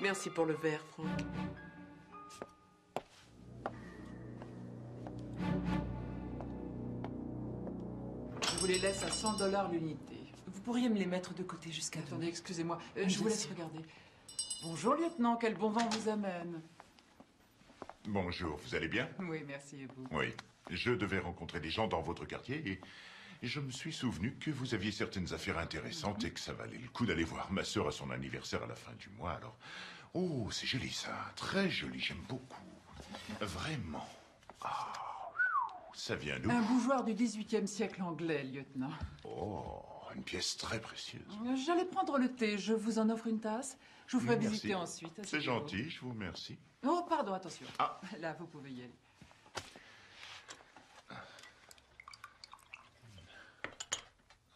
[SPEAKER 4] Merci pour le verre, Franck.
[SPEAKER 7] Je vous les laisse à 100 $ l'unité.
[SPEAKER 4] Vous pourriez me les mettre de côté jusqu'à demain.
[SPEAKER 7] Attendez, excusez-moi.
[SPEAKER 4] Oui,
[SPEAKER 7] Je vous
[SPEAKER 4] bien
[SPEAKER 7] laisse
[SPEAKER 4] sûr.
[SPEAKER 7] regarder. Bonjour, lieutenant. Quel bon vent vous amène?
[SPEAKER 11] Bonjour, vous allez bien?
[SPEAKER 7] Oui, merci, et vous?
[SPEAKER 11] Oui. Je devais rencontrer des gens dans votre quartier et je me suis souvenu que vous aviez certaines affaires intéressantes et que ça valait le coup d'aller voir ma sœur à son anniversaire à la fin du mois, alors... Oh, c'est joli ça, très joli, j'aime beaucoup. Vraiment. Ah, ça vient d'où?
[SPEAKER 7] Un bougeoir du XVIIIe siècle anglais, lieutenant.
[SPEAKER 11] Oh, une pièce très précieuse.
[SPEAKER 7] J'allais prendre le thé. Je vous en offre une tasse. Je vous ferai
[SPEAKER 11] Merci.
[SPEAKER 7] visiter ensuite.
[SPEAKER 11] C'est gentil, je vous remercie.
[SPEAKER 7] Oh, pardon, attention.
[SPEAKER 11] Ah.
[SPEAKER 7] Là, vous pouvez y aller.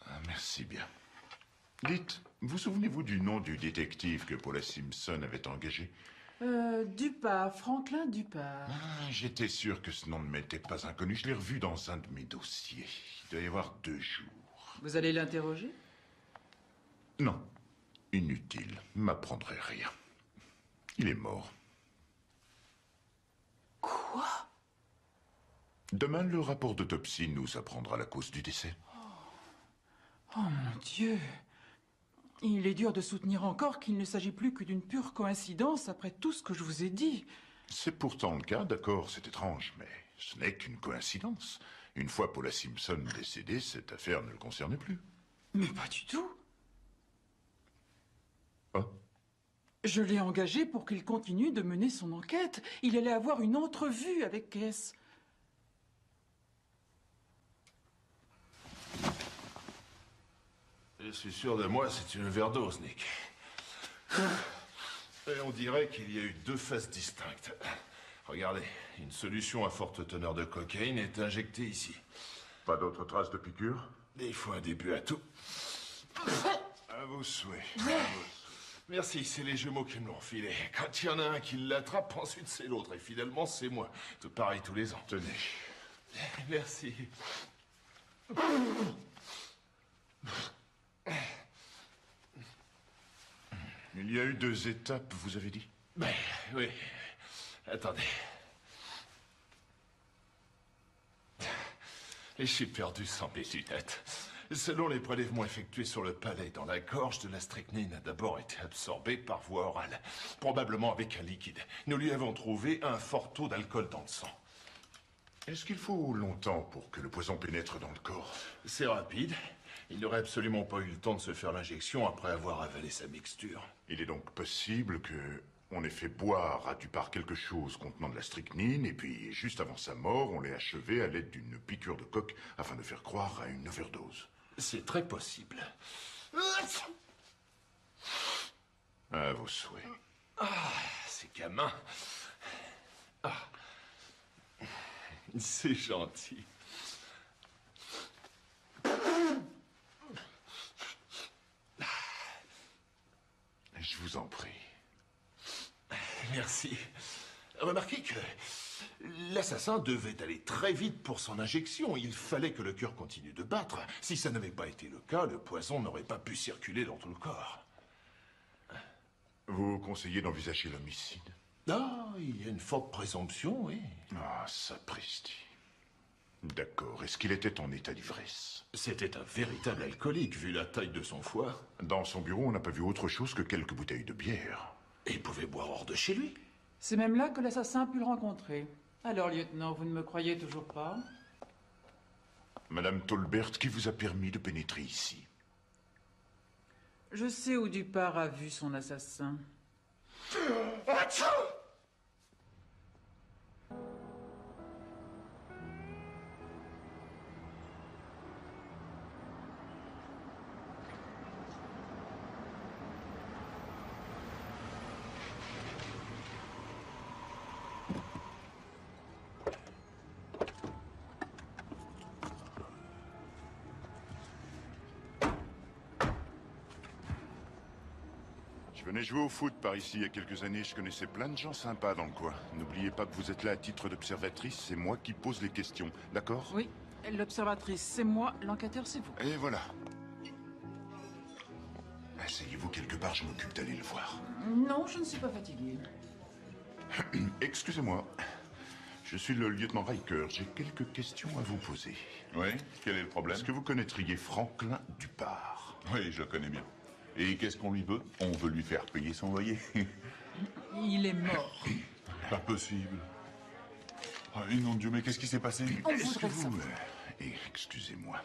[SPEAKER 11] Ah, merci bien. Dites, vous souvenez-vous du nom du détective que Paula Simpson avait engagé?
[SPEAKER 7] Dupart, Franklin Dupart.
[SPEAKER 11] Ah, j'étais sûr que ce nom ne m'était pas inconnu. Je l'ai revu dans un de mes dossiers. Il doit y avoir 2 jours.
[SPEAKER 7] Vous allez l'interroger?
[SPEAKER 11] Non. Inutile. M'apprendrait rien. Il est mort.
[SPEAKER 7] Quoi?
[SPEAKER 11] Demain, le rapport d'autopsie nous apprendra la cause du décès.
[SPEAKER 7] Oh mon Dieu! Il est dur de soutenir encore qu'il ne s'agit plus que d'une pure coïncidence après tout ce que je vous ai dit.
[SPEAKER 11] C'est pourtant le cas, d'accord, c'est étrange, mais ce n'est qu'une coïncidence. Une fois Paula Simpson décédée, cette affaire ne le concernait plus.
[SPEAKER 7] Mais pas du tout.
[SPEAKER 11] Ah.
[SPEAKER 7] Je l'ai engagé pour qu'il continue de mener son enquête. Il allait avoir une entrevue avec Kess.
[SPEAKER 16] Je suis sûr de moi, c'est une overdose, Nick. Et on dirait qu'il y a eu 2 phases distinctes. Regardez, une solution à forte teneur de cocaïne est injectée ici.
[SPEAKER 11] Pas d'autres traces de piqûres?
[SPEAKER 16] Il faut un début à tout.
[SPEAKER 11] À vos souhaits.
[SPEAKER 16] Merci, c'est les jumeaux qui me l'ont filé. Quand il y en a un qui l'attrape, ensuite c'est l'autre. Et finalement, c'est moi. Tout pareil tous les ans.
[SPEAKER 11] Tenez.
[SPEAKER 16] Merci.
[SPEAKER 11] Il y a eu 2 étapes, vous avez dit?
[SPEAKER 16] Ben, oui. Attendez. Et j'ai perdu 100 mes lunettes. Selon les prélèvements effectués sur le palais dans la gorge, de la strychnine a d'abord été absorbée par voie orale, probablement avec un liquide. Nous lui avons trouvé un fort taux d'alcool dans le sang.
[SPEAKER 11] Est-ce qu'il faut longtemps pour que le poison pénètre dans le corps?
[SPEAKER 16] C'est rapide. Il n'aurait absolument pas eu le temps de se faire l'injection après avoir avalé sa mixture.
[SPEAKER 11] Il est donc possible que on ait fait boire à Dupart quelque chose contenant de la strychnine, et puis, juste avant sa mort, on l'ait achevé à l'aide d'une piqûre de coke afin de faire croire à une overdose.
[SPEAKER 16] C'est très possible.
[SPEAKER 11] À vos souhaits.
[SPEAKER 16] Ah, ces gamins. Ah. C'est gentil.
[SPEAKER 11] Je vous en prie.
[SPEAKER 16] Merci. Remarquez que l'assassin devait aller très vite pour son injection. Il fallait que le cœur continue de battre. Si ça n'avait pas été le cas, le poison n'aurait pas pu circuler dans tout le corps.
[SPEAKER 11] Vous conseillez d'envisager l'homicide?
[SPEAKER 16] Ah, il y a une forte présomption, oui.
[SPEAKER 11] Ah, sapristi. D'accord. Est-ce qu'il était en état d'ivresse?
[SPEAKER 16] C'était un véritable alcoolique, vu la taille de son foie.
[SPEAKER 11] Dans son bureau, on n'a pas vu autre chose que quelques bouteilles de bière.
[SPEAKER 16] Et il pouvait boire hors de chez lui.
[SPEAKER 7] C'est même là que l'assassin a pu le rencontrer. Alors, lieutenant, vous ne me croyez toujours pas?
[SPEAKER 11] Madame Tolbert, qui vous a permis de pénétrer ici?
[SPEAKER 7] Je sais où Dupart a vu son assassin.
[SPEAKER 11] Je venais jouer au foot par ici il y a quelques années. Je connaissais plein de gens sympas dans le coin. N'oubliez pas que vous êtes là à titre d'observatrice. C'est moi qui pose les questions. D'accord?
[SPEAKER 7] Oui, l'observatrice, c'est moi. L'enquêteur, c'est vous.
[SPEAKER 11] Et voilà. Asseyez-vous quelque part, je m'occupe d'aller le voir.
[SPEAKER 7] Non, je ne suis pas fatiguée.
[SPEAKER 11] Excusez-moi. Je suis le lieutenant Riker. J'ai quelques questions à vous poser.
[SPEAKER 15] Oui, quel est le problème?
[SPEAKER 11] Est-ce que vous connaîtriez Franklin Dupart?
[SPEAKER 15] Oui, je le connais bien. Et qu'est-ce qu'on lui veut? On veut lui faire payer son loyer.
[SPEAKER 7] Il est mort.
[SPEAKER 15] Pas possible. Oh, nom de Dieu, mais qu'est-ce qui s'est passé?
[SPEAKER 11] Est-ce que vous... excusez-moi.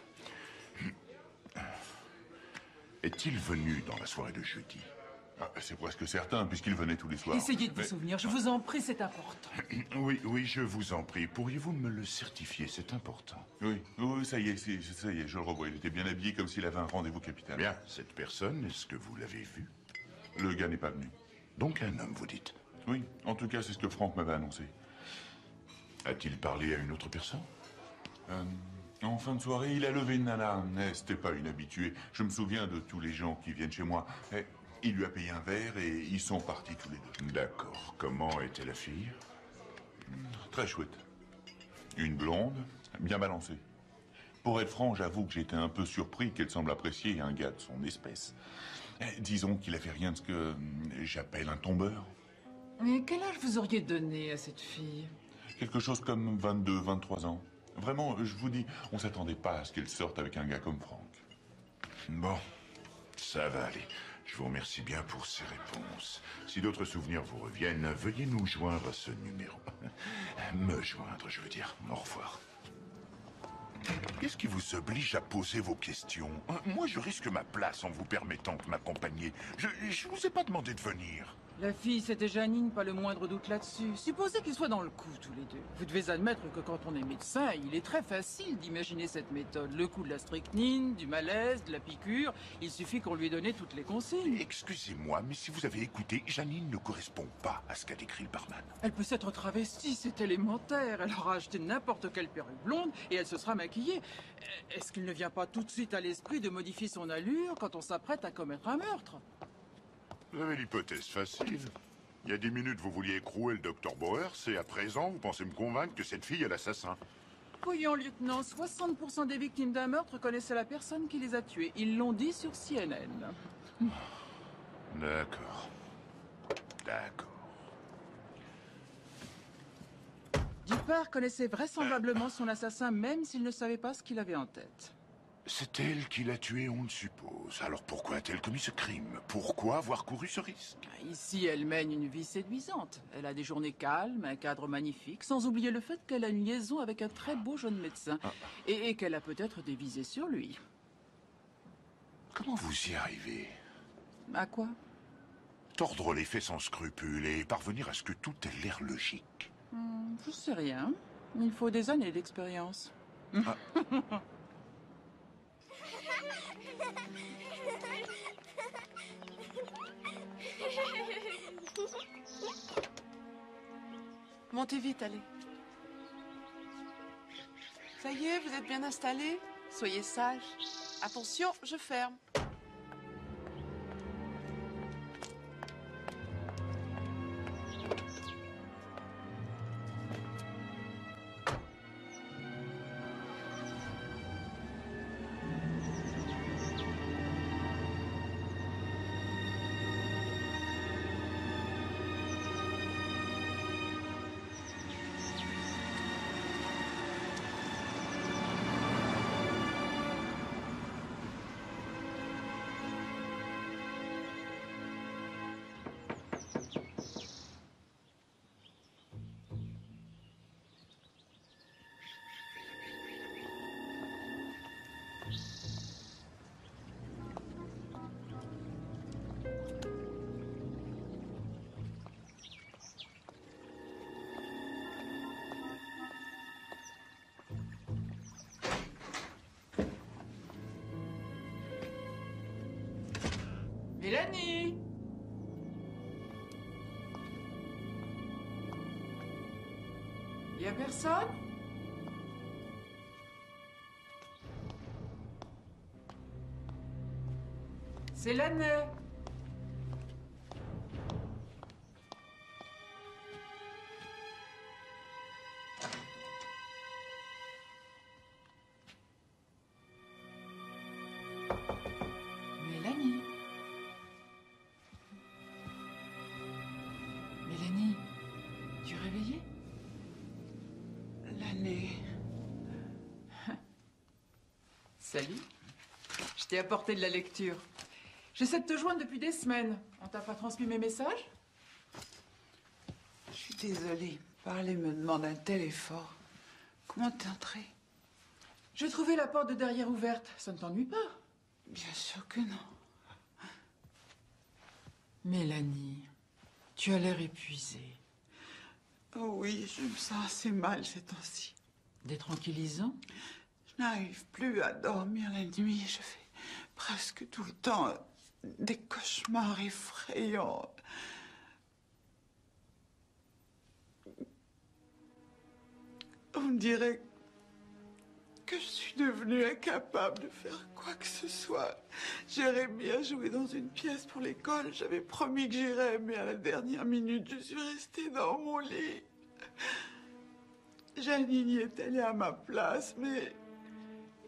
[SPEAKER 11] Est-il venu dans la soirée de jeudi?
[SPEAKER 15] C'est presque certain, puisqu'il venait tous les soirs.
[SPEAKER 7] Essayez de vous souvenir, je vous en prie, c'est important.
[SPEAKER 11] Oui, je vous en prie. Pourriez-vous me le certifier? C'est important.
[SPEAKER 15] Oui, ça y est, je le revois. Il était bien habillé comme s'il avait un rendez-vous capital.
[SPEAKER 11] Bien, cette personne, est-ce que vous l'avez vue?
[SPEAKER 15] Le gars n'est pas venu.
[SPEAKER 11] Donc un homme, vous dites?
[SPEAKER 15] Oui, en tout cas, c'est ce que Franck m'avait annoncé.
[SPEAKER 11] A-t-il parlé à une autre personne?
[SPEAKER 15] En fin de soirée, il a levé une nana. C'était pas une habituée. Je me souviens de tous les gens qui viennent chez moi. Il lui a payé un verre et ils sont partis tous les deux.
[SPEAKER 11] D'accord. Comment était la fille?
[SPEAKER 15] Très chouette. Une blonde, bien balancée. Pour être franc, j'avoue que j'étais un peu surpris qu'elle semble apprécier un gars de son espèce. Disons qu'il a fait rien de ce que j'appelle un tombeur.
[SPEAKER 7] Mais quel âge vous auriez donné à cette fille?
[SPEAKER 15] Quelque chose comme 22, 23 ans. Vraiment, je vous dis, on s'attendait pas à ce qu'elle sorte avec un gars comme Franck.
[SPEAKER 11] Bon, ça va aller. Je vous remercie bien pour ces réponses. Si d'autres souvenirs vous reviennent, veuillez nous joindre à ce numéro. Me joindre, je veux dire. Au revoir.
[SPEAKER 17] Qu'est-ce qui vous oblige à poser vos questions? Moi, je risque ma place en vous permettant de m'accompagner. Je vous ai pas demandé de venir.
[SPEAKER 7] La fille, c'était Janine, pas le moindre doute là-dessus. Supposez qu'ils soient dans le coup, tous les deux. Vous devez admettre que quand on est médecin, il est très facile d'imaginer cette méthode. Le coup de la strychnine, du malaise, de la piqûre. Il suffit qu'on lui ait donné toutes les consignes.
[SPEAKER 17] Excusez-moi, mais si vous avez écouté, Janine ne correspond pas à ce qu'a décrit le barman.
[SPEAKER 7] Elle peut s'être travestie, c'est élémentaire. Elle aura acheté n'importe quelle perruque blonde et elle se sera maquillée. Est-ce qu'il ne vient pas tout de suite à l'esprit de modifier son allure quand on s'apprête à commettre un meurtre?
[SPEAKER 11] Vous avez l'hypothèse facile. Il y a 10 minutes, vous vouliez écrouer le docteur Bowers, et à présent, vous pensez me convaincre que cette fille est l'assassin.
[SPEAKER 7] Voyons, lieutenant, 60% des victimes d'un meurtre connaissaient la personne qui les a tuées. Ils l'ont dit sur CNN.
[SPEAKER 11] D'accord. D'accord.
[SPEAKER 7] Dupart connaissait vraisemblablement son assassin, même s'il ne savait pas ce qu'il avait en tête.
[SPEAKER 11] C'est elle qui l'a tué, on le suppose. Alors pourquoi a-t-elle commis ce crime? Pourquoi avoir couru ce risque?
[SPEAKER 7] Ici, elle mène une vie séduisante. Elle a des journées calmes, un cadre magnifique, sans oublier le fait qu'elle a une liaison avec un très beau jeune médecin. Et qu'elle a peut-être des visées sur lui.
[SPEAKER 11] Comment vous y arrivez?
[SPEAKER 7] À quoi?
[SPEAKER 11] Tordre les faits sans scrupule et parvenir à ce que tout ait l'air logique.
[SPEAKER 7] Je sais rien. Il faut des années d'expérience.
[SPEAKER 4] Montez vite, allez. Ça y est, vous êtes bien installés? Soyez sages. Attention, je ferme.
[SPEAKER 7] Mélanie! Y a personne? C'est l'année. Mélanie.
[SPEAKER 1] l'année.
[SPEAKER 7] Salut. Je t'ai apporté de la lecture. J'essaie de te joindre depuis des semaines. On t'a pas transmis mes messages?
[SPEAKER 1] Je suis désolée. Parler me demande un tel effort. Comment t'es entrée?
[SPEAKER 7] J'ai trouvé la porte de derrière ouverte. Ça ne t'ennuie pas?
[SPEAKER 1] Bien sûr que non.
[SPEAKER 7] Mélanie, tu as l'air épuisée.
[SPEAKER 1] Oh oui, je me sens assez mal ces temps-ci.
[SPEAKER 7] Des tranquillisants?
[SPEAKER 1] Je n'arrive plus à dormir la nuit. Je fais presque tout le temps des cauchemars effrayants. On dirait que je suis devenue incapable de faire quoi que ce soit. Jérémie a joué dans une pièce pour l'école. J'avais promis que j'irais, mais à la dernière minute, je suis restée dans mon lit. Janine y est allée à ma place, mais...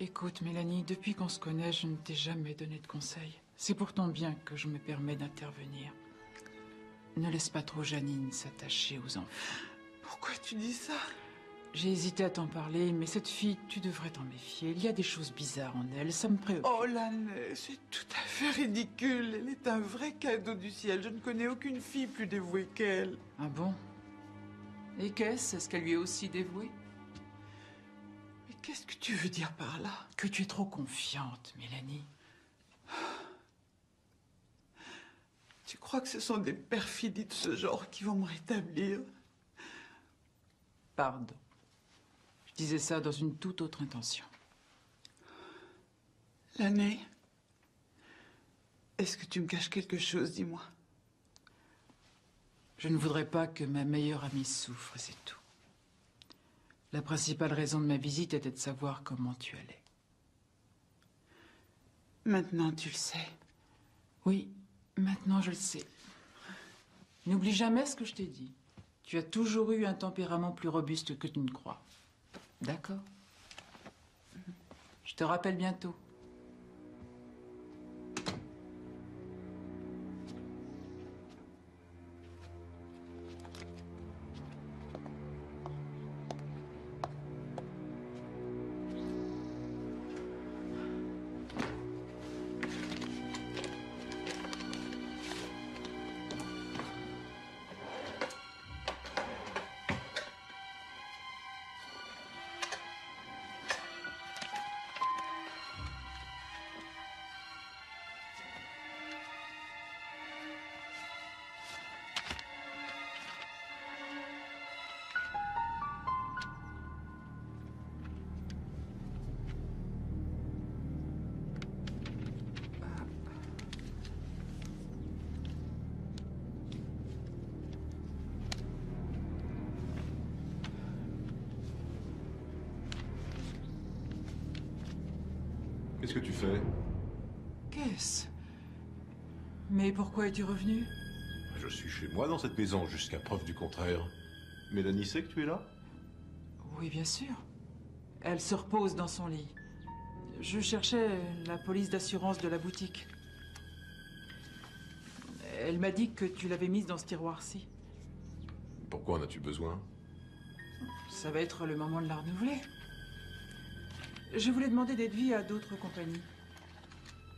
[SPEAKER 7] Écoute, Mélanie, depuis qu'on se connaît, je ne t'ai jamais donné de conseils. C'est pour ton bien que je me permets d'intervenir. Ne laisse pas trop Janine s'attacher aux enfants.
[SPEAKER 1] Pourquoi tu dis ça?
[SPEAKER 7] J'ai hésité à t'en parler, mais cette fille, tu devrais t'en méfier. Il y a des choses bizarres en elle, ça me préoccupe.
[SPEAKER 1] Oh, l'année, c'est tout à fait ridicule. Elle est un vrai cadeau du ciel. Je ne connais aucune fille plus dévouée qu'elle.
[SPEAKER 7] Ah bon? Et qu'est-ce? Est-ce qu'elle lui est aussi dévouée?
[SPEAKER 1] Mais qu'est-ce que tu veux dire par là?
[SPEAKER 7] Que tu es trop confiante, Mélanie.
[SPEAKER 1] Tu crois que ce sont des perfidies de ce genre qui vont me rétablir?
[SPEAKER 7] Pardon. Je disais ça dans une toute autre intention.
[SPEAKER 1] L'année, est-ce que tu me caches quelque chose, dis-moi?
[SPEAKER 7] Je ne voudrais pas que ma meilleure amie souffre, c'est tout. La principale raison de ma visite était de savoir comment tu allais.
[SPEAKER 1] Maintenant, tu le sais.
[SPEAKER 7] Oui, maintenant je le sais. N'oublie jamais ce que je t'ai dit. Tu as toujours eu un tempérament plus robuste que tu ne crois. D'accord? Je te rappelle bientôt.
[SPEAKER 12] Qu'est-ce que tu fais?
[SPEAKER 7] Qu'est-ce? Mais pourquoi es-tu revenu?
[SPEAKER 10] Je suis chez moi dans cette maison, jusqu'à preuve du contraire. Mélanie sait que tu es là?
[SPEAKER 7] Oui, bien sûr. Elle se repose dans son lit. Je cherchais la police d'assurance de la boutique. Elle m'a dit que tu l'avais mise dans ce tiroir-ci.
[SPEAKER 10] Pourquoi en as-tu besoin?
[SPEAKER 7] Ça va être le moment de la renouveler. Je voulais demander des devis à d'autres compagnies.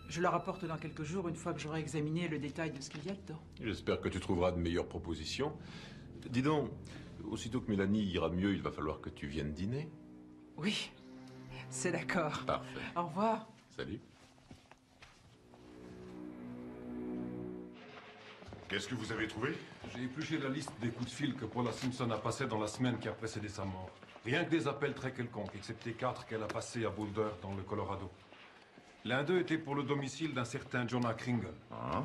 [SPEAKER 7] Je la rapporte dans quelques jours, une fois que j'aurai examiné le détail de ce qu'il y a dedans.
[SPEAKER 10] J'espère que tu trouveras de meilleures propositions. Dis donc, aussitôt que Mélanie ira mieux, il va falloir que tu viennes dîner.
[SPEAKER 7] Oui, c'est d'accord.
[SPEAKER 10] Parfait.
[SPEAKER 7] Au revoir.
[SPEAKER 10] Salut.
[SPEAKER 11] Qu'est-ce que vous avez trouvé?
[SPEAKER 12] J'ai épluché la liste des coups de fil que Paula Simpson a passés dans la semaine qui a précédé sa mort. Rien que des appels très quelconques, excepté 4 qu'elle a passés à Boulder, dans le Colorado. L'un d'eux était pour le domicile d'un certain Jonah Kringle.
[SPEAKER 11] Hein?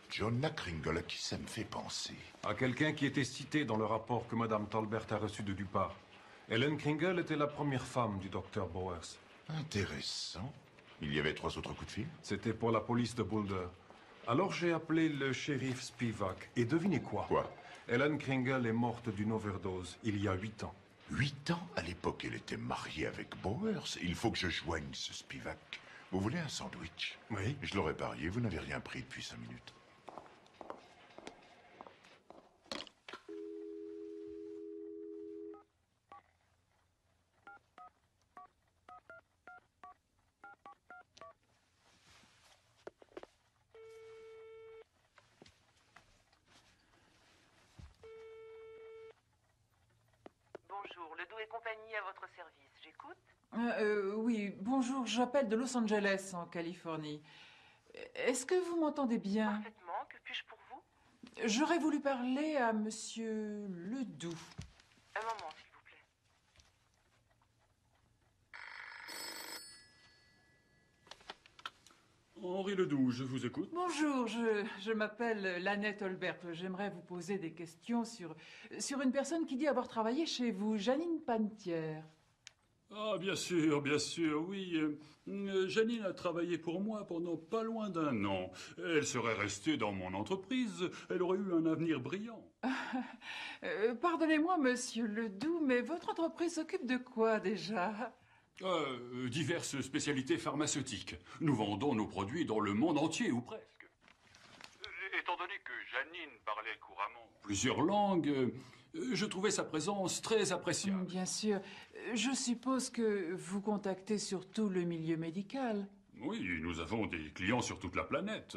[SPEAKER 11] Jonah Kringle, à qui ça me fait penser?
[SPEAKER 12] À quelqu'un qui était cité dans le rapport que Madame Talbert a reçu de Dupart. Helen Kringle était la première femme du docteur Bowers.
[SPEAKER 11] Intéressant. Il y avait 3 autres coups de fil?
[SPEAKER 12] C'était pour la police de Boulder. Alors j'ai appelé le shérif Spivak. Et devinez quoi?
[SPEAKER 11] Quoi?
[SPEAKER 12] Helen Kringle est morte d'une overdose il y a 8 ans.
[SPEAKER 11] 8 ans? À l'époque, elle était mariée avec Bowers. Il faut que je joigne ce Spivak. Vous voulez un sandwich?
[SPEAKER 12] Oui.
[SPEAKER 11] Je l'aurais parié, vous n'avez rien pris depuis 5 minutes.
[SPEAKER 18] bonjour. Ledoux et compagnie à votre service. J'écoute.
[SPEAKER 7] Oui, bonjour, j'appelle de Los Angeles, en Californie. Est-ce que vous m'entendez bien?
[SPEAKER 18] Parfaitement. Que puis-je pour vous?
[SPEAKER 7] J'aurais voulu parler à monsieur Ledoux.
[SPEAKER 18] Un moment, s'il vous plaît.
[SPEAKER 14] Henri Ledoux, je vous écoute.
[SPEAKER 7] Bonjour, je m'appelle Lannette Olbert. J'aimerais vous poser des questions sur une personne qui dit avoir travaillé chez vous, Janine Panetière.
[SPEAKER 14] Ah, bien sûr, oui. Janine a travaillé pour moi pendant pas loin d'1 an. Elle serait restée dans mon entreprise. Elle aurait eu un avenir brillant.
[SPEAKER 7] Pardonnez-moi, monsieur Ledoux, mais votre entreprise s'occupe de quoi déjà?
[SPEAKER 14] Diverses spécialités pharmaceutiques. Nous vendons nos produits dans le monde entier, ou presque. Étant donné que Janine parlait couramment plusieurs langues, je trouvais sa présence très appréciable.
[SPEAKER 7] Bien sûr. Je suppose que vous contactez surtout le milieu médical.
[SPEAKER 14] Oui, nous avons des clients sur toute la planète.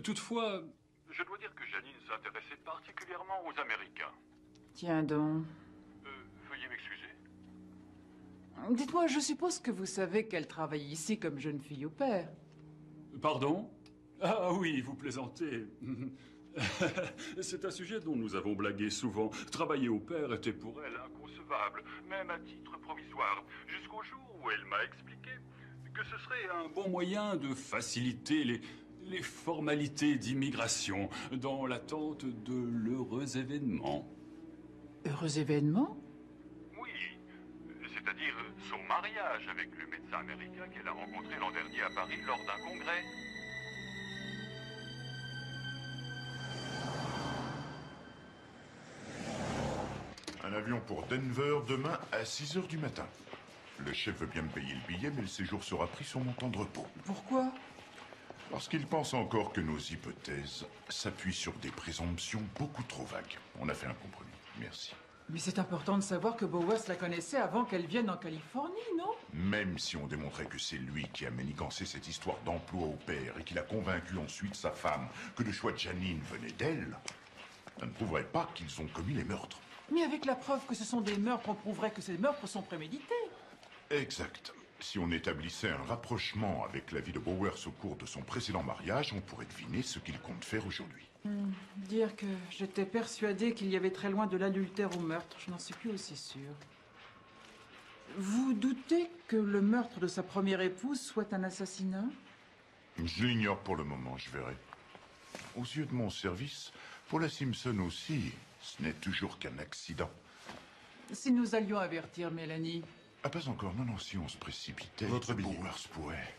[SPEAKER 14] Toutefois, je dois dire que Janine s'intéressait particulièrement aux Américains.
[SPEAKER 7] Tiens donc.
[SPEAKER 14] Veuillez m'excuser.
[SPEAKER 7] Dites-moi, je suppose que vous savez qu'elle travaille ici comme jeune fille au père.
[SPEAKER 14] Pardon? Ah oui, vous plaisantez. C'est un sujet dont nous avons blagué souvent. Travailler au père était pour elle inconcevable, même à titre provisoire, jusqu'au jour où elle m'a expliqué que ce serait un bon moyen de faciliter les formalités d'immigration dans l'attente de l'heureux événement.
[SPEAKER 7] Heureux événement?
[SPEAKER 14] Oui, c'est-à-dire son mariage avec le médecin américain qu'elle a rencontré l'an dernier à Paris lors d'un congrès.
[SPEAKER 11] Un avion pour Denver demain à 6 h du matin. Le chef veut bien me payer le billet, mais le séjour sera pris sur mon temps de repos.
[SPEAKER 7] Pourquoi?
[SPEAKER 11] Parce qu'il pense encore que nos hypothèses s'appuient sur des présomptions beaucoup trop vagues. On a fait un compromis. Merci.
[SPEAKER 7] Mais c'est important de savoir que Bowers la connaissait avant qu'elle vienne en Californie, non?
[SPEAKER 11] Même si on démontrait que c'est lui qui a manigancé cette histoire d'emploi au père et qu'il a convaincu ensuite sa femme que le choix de Janine venait d'elle, ça ne prouverait pas qu'ils ont commis les meurtres.
[SPEAKER 7] Mais avec la preuve que ce sont des meurtres, on prouverait que ces meurtres sont prémédités.
[SPEAKER 11] Exact. Si on établissait un rapprochement avec la vie de Bowers au cours de son précédent mariage, on pourrait deviner ce qu'il compte faire aujourd'hui.
[SPEAKER 7] Dire que j'étais persuadée qu'il y avait très loin de l'adultère au meurtre, je n'en suis plus aussi sûre. Vous doutez que le meurtre de sa première épouse soit un assassinat?
[SPEAKER 11] Je l'ignore pour le moment, je verrai. Aux yeux de mon service, Paula Simpson aussi, ce n'est toujours qu'un accident.
[SPEAKER 7] Si nous allions avertir Mélanie...
[SPEAKER 11] Ah, pas encore. Non, si on se précipitait,
[SPEAKER 14] Votre billet.
[SPEAKER 11] Bowers pourrait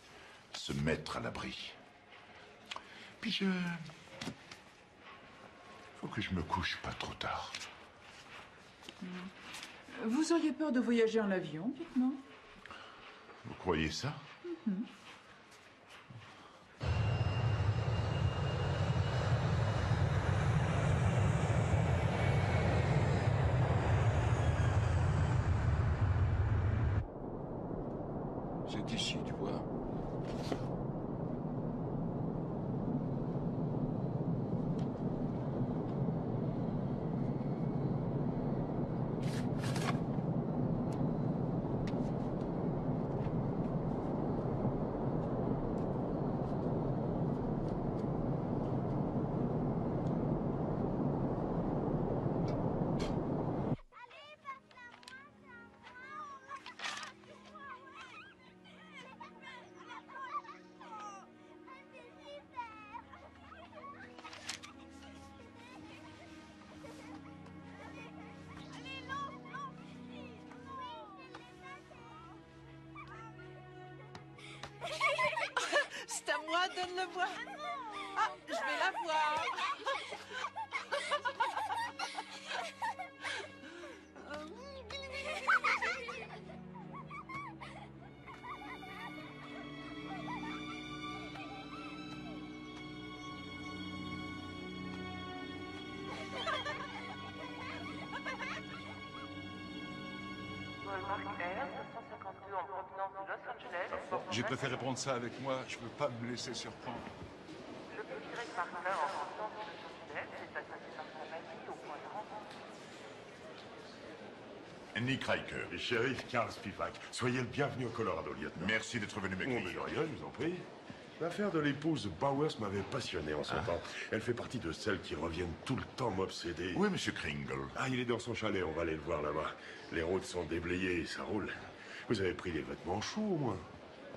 [SPEAKER 11] se mettre à l'abri. Puis faut que je me couche pas trop tard.
[SPEAKER 7] Vous auriez peur de voyager en avion, dites-moi?
[SPEAKER 11] Vous croyez ça?
[SPEAKER 14] C'est ici, tu vois.
[SPEAKER 4] C'est à moi, donne-le-moi. Ah, je vais la voir.
[SPEAKER 16] J'ai préféré prendre ça avec moi. Je veux pas me laisser surprendre.
[SPEAKER 18] Le petit Greg Martin en provenance de Los Angeles est assassiné par sa famille au point de rencontre.
[SPEAKER 11] Nick Riker.
[SPEAKER 19] Et shérif Carl Spivak. Soyez le bienvenu au Colorado, lieutenant.
[SPEAKER 11] Merci d'être venu m'écrire.
[SPEAKER 19] Oh, mais de rien, je vous en prie. L'affaire de l'épouse Bowers m'avait passionné en son temps. Elle fait partie de celles qui reviennent tout le temps m'obséder.
[SPEAKER 11] Oui, monsieur Kringle.
[SPEAKER 19] Ah, il est dans son chalet, on va aller le voir là-bas. Les routes sont déblayées, ça roule. Vous avez pris des vêtements chauds, au moins?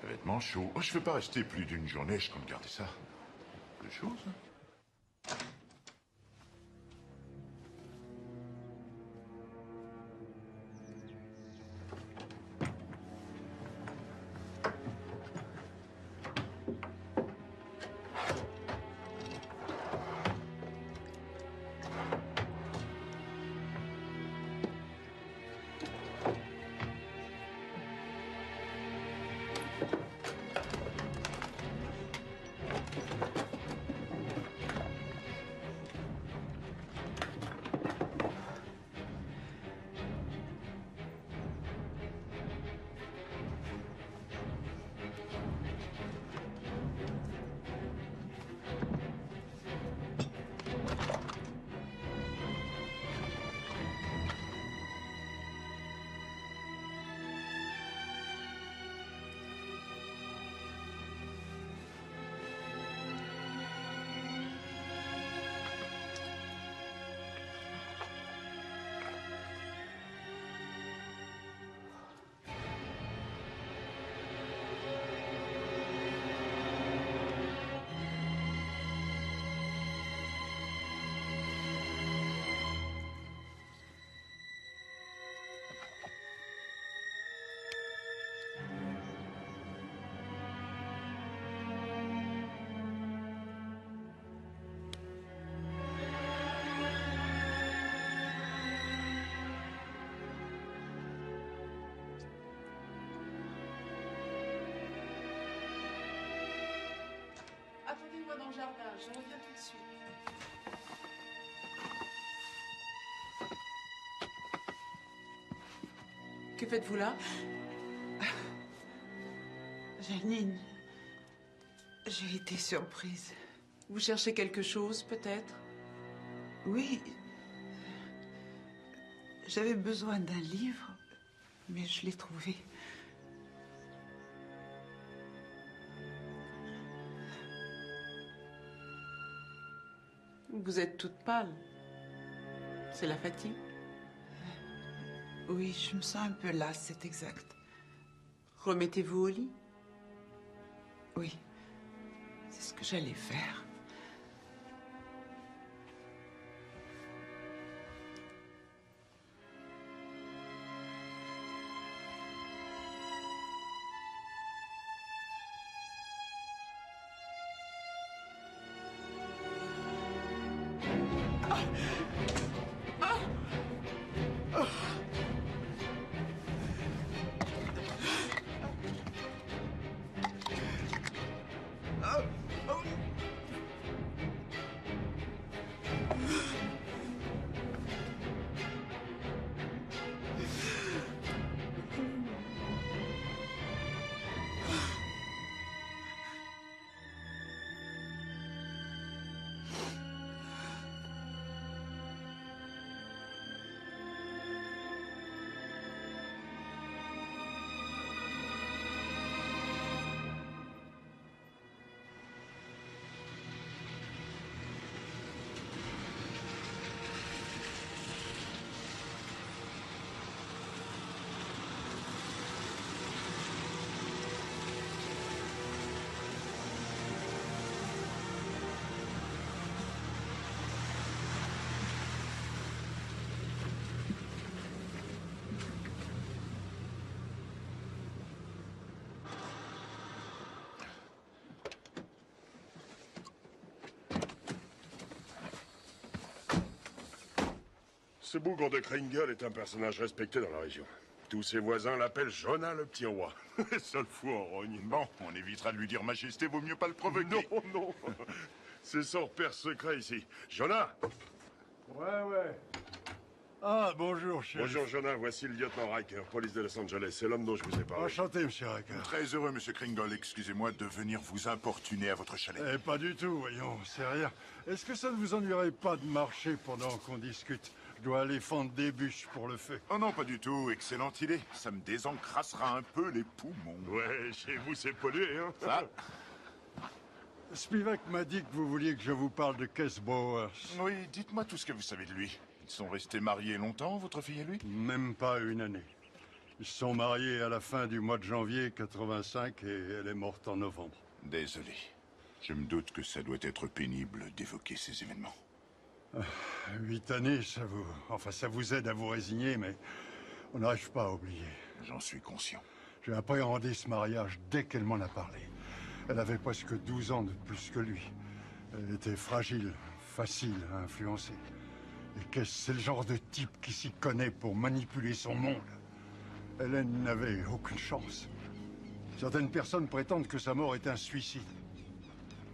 [SPEAKER 11] Des vêtements chauds. Oh, je ne vais pas rester plus d'une journée, je compte garder ça. Deux choses.
[SPEAKER 4] Attendez-moi dans le jardin, je reviens tout de suite. Que faites-vous là?
[SPEAKER 1] Janine, j'ai été surprise.
[SPEAKER 4] Vous cherchez quelque chose, peut-être?
[SPEAKER 1] Oui. J'avais besoin d'un livre, mais je l'ai trouvé.
[SPEAKER 4] Vous êtes toute pâle. C'est la fatigue?
[SPEAKER 1] Oui, je me sens un peu lasse, c'est exact.
[SPEAKER 4] Remettez-vous au lit?
[SPEAKER 1] Oui, c'est ce que j'allais faire.
[SPEAKER 19] Ce bougre de Kringle est un personnage respecté dans la région. Tous ses voisins l'appellent Jonah le petit roi. Seul fou en rogne.
[SPEAKER 11] Bon, on évitera de lui dire Majesté, vaut mieux pas le provoquer.
[SPEAKER 19] Non, non. C'est son repère secret ici. Jonah!
[SPEAKER 20] Ouais. Ah, bonjour, chef.
[SPEAKER 19] Bonjour, Jonah. Voici le lieutenant Riker, police de Los Angeles. C'est l'homme dont je vous ai parlé.
[SPEAKER 20] Enchanté, monsieur Riker.
[SPEAKER 11] Très heureux, monsieur Kringle. Excusez-moi de venir vous importuner à votre chalet.
[SPEAKER 20] Pas du tout, voyons, c'est rien. Est-ce que ça ne vous ennuierait pas de marcher pendant qu'on discute? Je dois aller fendre des bûches pour le feu.
[SPEAKER 17] Oh non, pas du tout. Excellente idée. Ça me désencrassera un peu les poumons.
[SPEAKER 19] Ouais, chez vous, c'est pollué, hein.
[SPEAKER 17] Ça.
[SPEAKER 20] Spivak m'a dit que vous vouliez que je vous parle de Keith Bowers.
[SPEAKER 17] Oui, dites-moi tout ce que vous savez de lui. Ils sont restés mariés longtemps, votre fille et lui?
[SPEAKER 20] Même pas une année. Ils se sont mariés à la fin du mois de janvier 85 et elle est morte en novembre.
[SPEAKER 17] Désolé. Je me doute que ça doit être pénible d'évoquer ces événements.
[SPEAKER 20] 8 années, ça vous aide à vous résigner, mais on n'arrive pas à oublier.
[SPEAKER 17] J'en suis conscient.
[SPEAKER 20] J'ai appréhendé ce mariage dès qu'elle m'en a parlé. Elle avait presque 12 ans de plus que lui. Elle était fragile, facile à influencer. Et Keith, c'est le genre de type qui s'y connaît pour manipuler son monde. Hélène n'avait aucune chance. Certaines personnes prétendent que sa mort est un suicide.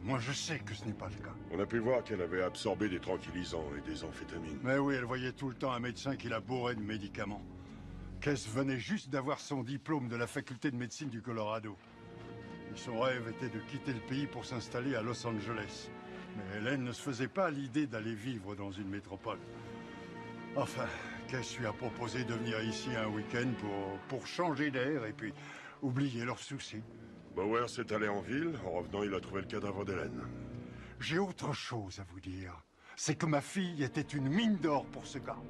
[SPEAKER 20] Moi, je sais que ce n'est pas le cas.
[SPEAKER 19] On a pu voir qu'elle avait absorbé des tranquillisants et des amphétamines.
[SPEAKER 20] Mais oui, elle voyait tout le temps un médecin qui la bourrait de médicaments. Keith venait juste d'avoir son diplôme de la faculté de médecine du Colorado. Et son rêve était de quitter le pays pour s'installer à Los Angeles. Mais Hélène ne se faisait pas l'idée d'aller vivre dans une métropole. Enfin, Keith lui a proposé de venir ici un week-end pour changer d'air et puis oublier leurs soucis.
[SPEAKER 19] Bauer s'est allé en ville. En revenant, il a trouvé le cadavre d'Hélène.
[SPEAKER 20] J'ai autre chose à vous dire. C'est que ma fille était une mine d'or pour ce gars.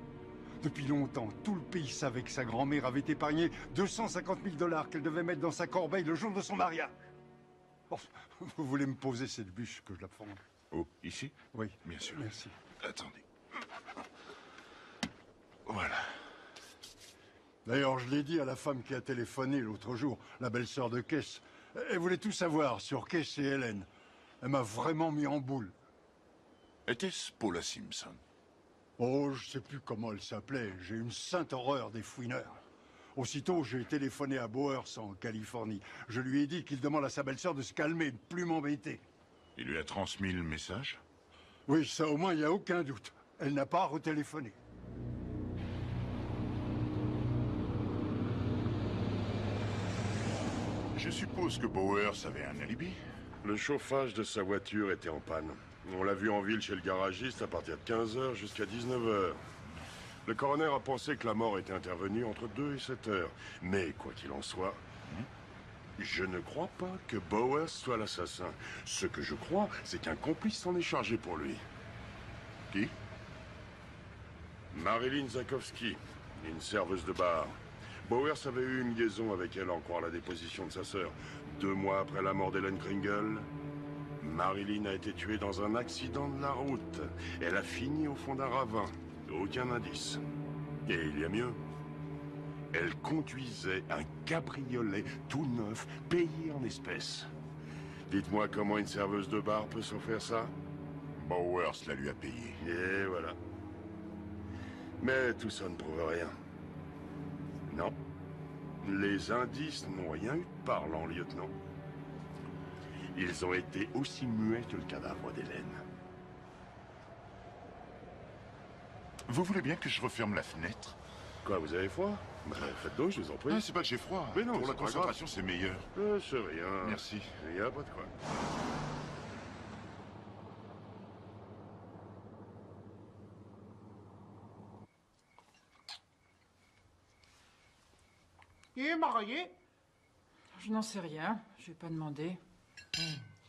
[SPEAKER 20] Depuis longtemps, tout le pays savait que sa grand-mère avait épargné 250 000 $ qu'elle devait mettre dans sa corbeille le jour de son mariage. Bon, vous voulez me poser cette bûche que je la fonde?
[SPEAKER 17] Oh, ici?
[SPEAKER 20] Oui.
[SPEAKER 17] Bien sûr.
[SPEAKER 20] Merci.
[SPEAKER 17] Attendez. Voilà.
[SPEAKER 20] D'ailleurs, je l'ai dit à la femme qui a téléphoné l'autre jour, la belle-sœur de Keith. Elle voulait tout savoir sur Keith et Hélène. Elle m'a vraiment mis en boule.
[SPEAKER 17] Était-ce Paula Simpson?
[SPEAKER 20] Oh, je sais plus comment elle s'appelait. J'ai une sainte horreur des fouineurs. Aussitôt, j'ai téléphoné à Bowers en Californie. Je lui ai dit qu'il demande à sa belle-sœur de se calmer et de plus m'embêter.
[SPEAKER 17] Il lui a transmis le message?
[SPEAKER 20] Oui, ça au moins, il n'y a aucun doute. Elle n'a pas retéléphoné.
[SPEAKER 17] Je suppose que Bowers avait un alibi?
[SPEAKER 19] Le chauffage de sa voiture était en panne. On l'a vu en ville chez le garagiste à partir de 15h jusqu'à 19h. Le coroner a pensé que la mort était intervenue entre 2 et 7h. Mais, quoi qu'il en soit, je ne crois pas que Bowers soit l'assassin. Ce que je crois, c'est qu'un complice s'en est chargé pour lui. Qui? Marilyn Zakowski, une serveuse de bar. Bowers avait eu une liaison avec elle, en croire la déposition de sa sœur. 2 mois après la mort d'Hélène Kringle, Marilyn a été tuée dans un accident de la route. Elle a fini au fond d'un ravin. Aucun indice. Et il y a mieux. Elle conduisait un cabriolet tout neuf, payé en espèces. Dites-moi comment une serveuse de bar peut s'offrir ça?
[SPEAKER 17] Bowers la lui a payé.
[SPEAKER 19] Et voilà. Mais tout ça ne prouve rien. Non. Les indices n'ont rien eu de parlant, lieutenant. Ils ont été aussi muets que le cadavre d'Hélène.
[SPEAKER 17] Vous voulez bien que je referme la fenêtre?
[SPEAKER 19] Quoi, vous avez froid? Bah, faites donc, je vous en prie.
[SPEAKER 17] Ah, c'est pas que j'ai froid.
[SPEAKER 19] Mais non,
[SPEAKER 17] pour la
[SPEAKER 19] c'est pas
[SPEAKER 17] concentration, c'est meilleur.
[SPEAKER 19] C'est rien.
[SPEAKER 17] Merci.
[SPEAKER 19] Il n'y a pas de quoi.
[SPEAKER 8] Il est marié?
[SPEAKER 7] Je n'en sais rien. Je vais pas demander.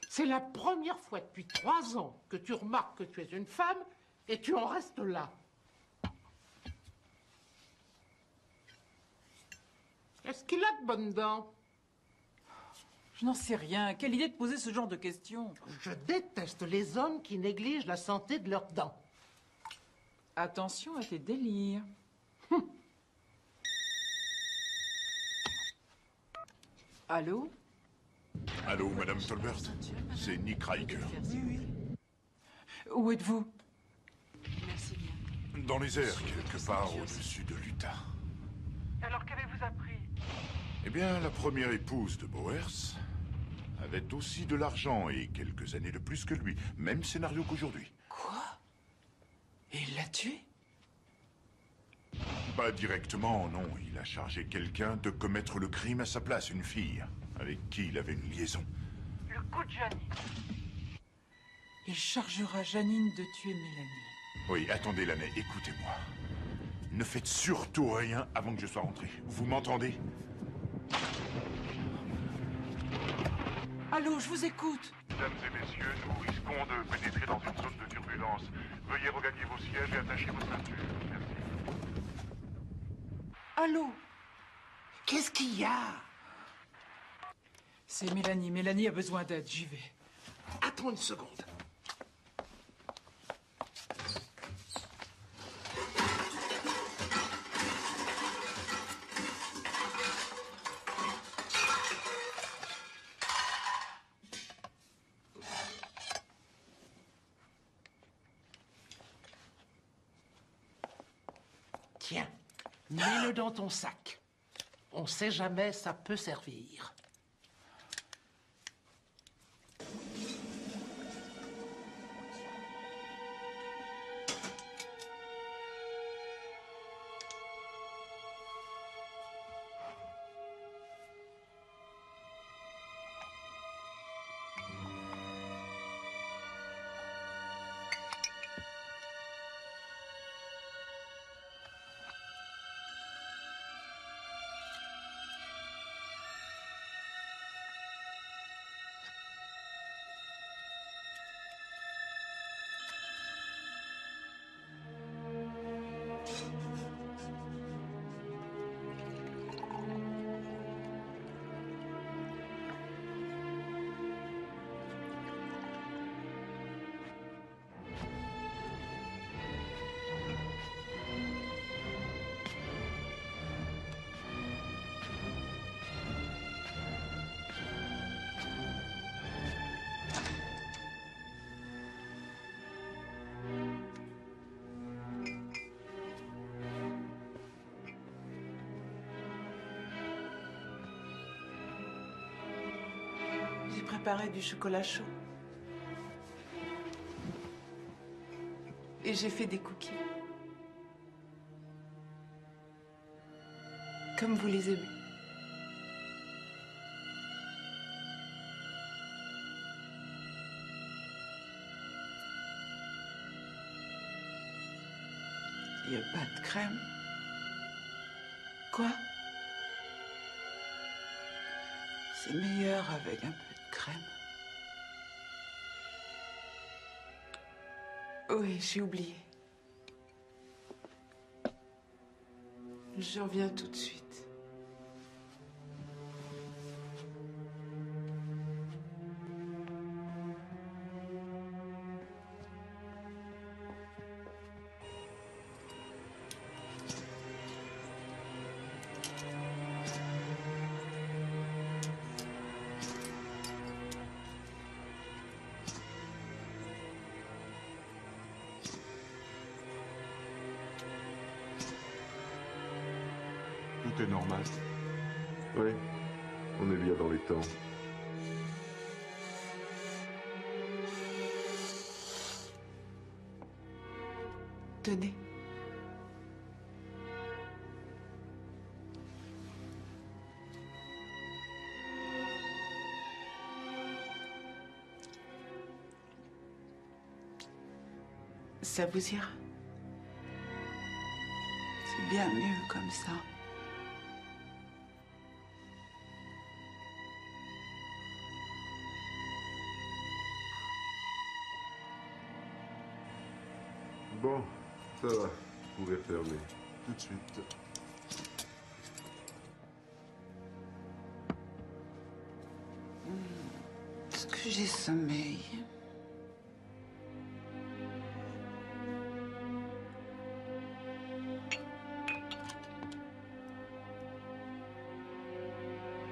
[SPEAKER 8] C'est la première fois depuis 3 ans que tu remarques que tu es une femme et tu en restes là. Est-ce qu'il a de bonnes dents?
[SPEAKER 7] Je n'en sais rien. Quelle idée de poser ce genre de questions.
[SPEAKER 8] Je déteste les hommes qui négligent la santé de leurs dents.
[SPEAKER 7] Attention à tes délires. Allô?
[SPEAKER 17] Allô, Madame Tolbert? C'est Nick Riker.
[SPEAKER 7] Où êtes-vous?
[SPEAKER 5] Merci bien.
[SPEAKER 17] Dans les airs, quelque part au-dessus de l'Utah.
[SPEAKER 18] Alors qu'avez-vous appris?
[SPEAKER 17] Eh bien, la première épouse de Bowers avait aussi de l'argent et quelques années de plus que lui. Même scénario qu'aujourd'hui.
[SPEAKER 7] Quoi? Et il l'a tué?
[SPEAKER 17] Pas directement, non. Il a chargé quelqu'un de commettre le crime à sa place, une fille, avec qui il avait une liaison.
[SPEAKER 18] Le coup de Janine.
[SPEAKER 7] Il chargera Janine de tuer Mélanie.
[SPEAKER 17] Oui, attendez, Laney, écoutez-moi. Ne faites surtout rien avant que je sois rentré. Vous m'entendez?
[SPEAKER 7] Allô, je vous écoute.
[SPEAKER 11] Mesdames et messieurs, nous risquons de pénétrer dans une zone de turbulence. Veuillez regagner vos sièges et attacher vos ceintures. Merci.
[SPEAKER 7] Allô?
[SPEAKER 8] Qu'est-ce qu'il y a?
[SPEAKER 7] C'est Mélanie. Mélanie a besoin d'aide, j'y vais.
[SPEAKER 8] Attends une seconde. Tiens, mets-le dans ton sac. On sait jamais, ça peut servir.
[SPEAKER 4] J'ai préparé du chocolat chaud. Et j'ai fait des cookies. Comme vous les aimez.
[SPEAKER 1] Il n'y a pas de crème.
[SPEAKER 4] Quoi?
[SPEAKER 1] C'est meilleur avec un peu de crème.
[SPEAKER 4] Oui, j'ai oublié. Je reviens tout de suite.
[SPEAKER 10] Tout est normal. Oui, on est bien dans les temps.
[SPEAKER 4] Tenez. Ça vous ira?
[SPEAKER 1] C'est bien mieux comme ça.
[SPEAKER 10] Bon, ça va. Vous pouvez fermer. Tout de suite.
[SPEAKER 1] Est-ce que j'ai sommeil?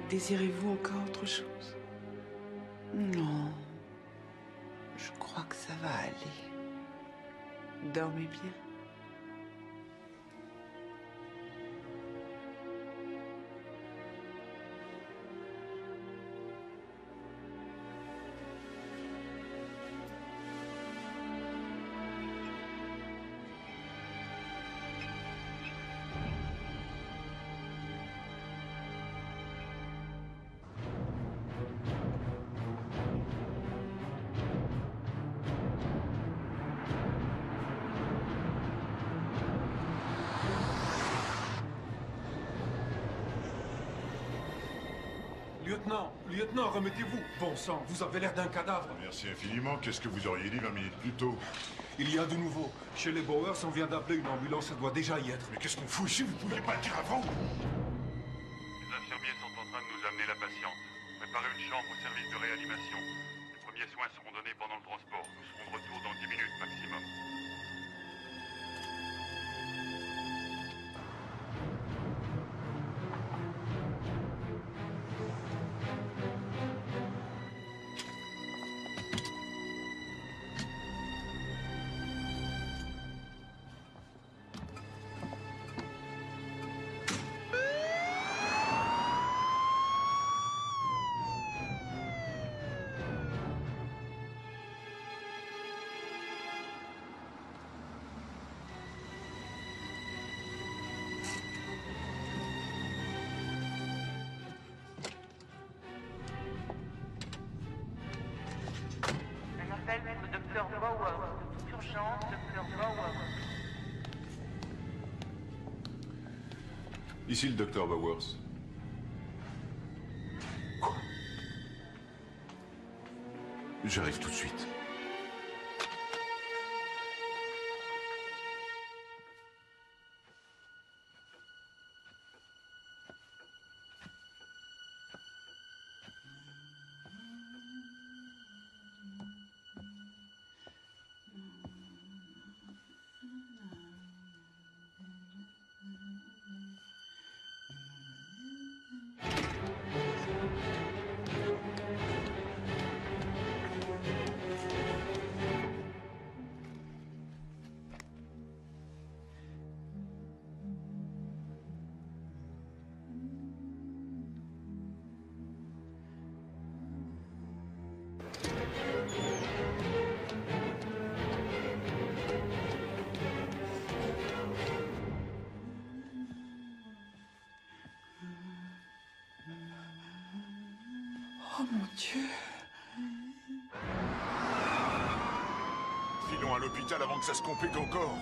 [SPEAKER 4] Désirez-vous encore autre chose?
[SPEAKER 1] Non. Je crois que ça va aller.
[SPEAKER 4] Dormez bien.
[SPEAKER 12] Lieutenant, remettez-vous. Bon sang, vous avez l'air d'un cadavre.
[SPEAKER 11] Merci infiniment. Qu'est-ce que vous auriez dit 20 minutes plus tôt?
[SPEAKER 12] Il y a de nouveau. Chez les Bowers, on vient d'appeler une ambulance, elle doit déjà y être.
[SPEAKER 11] Mais qu'est-ce qu'on fout ici? Vous pouviez pas le dire avant?
[SPEAKER 14] Les infirmiers sont en train de nous amener la patiente. Préparez une chambre au service de réanimation. Les premiers soins seront donnés pendant le transport. Nous serons de retour dans 10 minutes maximum.
[SPEAKER 3] Le docteur Bauer. De toute urgence, docteur Bauer.
[SPEAKER 10] Ici le docteur Bowers. Quoi? J'arrive tout de suite.
[SPEAKER 4] Oh mon Dieu.
[SPEAKER 17] Filons à l'hôpital avant que ça se complique encore.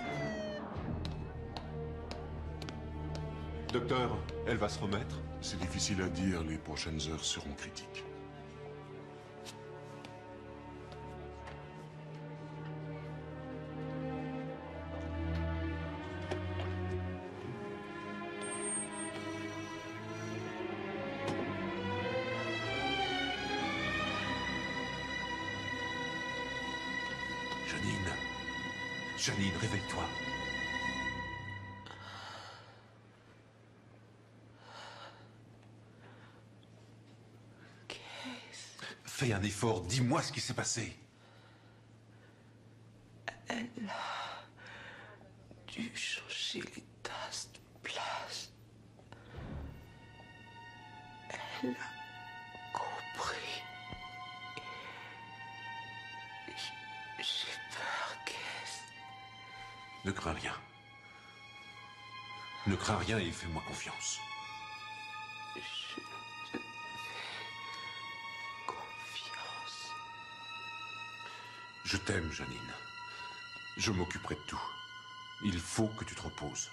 [SPEAKER 10] Docteur, elle va se remettre?
[SPEAKER 6] C'est difficile à dire, les prochaines heures seront critiques.
[SPEAKER 13] Janine, réveille-toi. Fais un effort, dis-moi ce qui s'est passé.
[SPEAKER 4] Elle a dû changer les tasses de place. Elle a compris. J'ai peur qu'elle...
[SPEAKER 13] Ne crains rien. Ne crains rien et fais-moi confiance.
[SPEAKER 4] Je te fais confiance.
[SPEAKER 13] Je t'aime, Janine. Je m'occuperai de tout. Il faut que tu te reposes.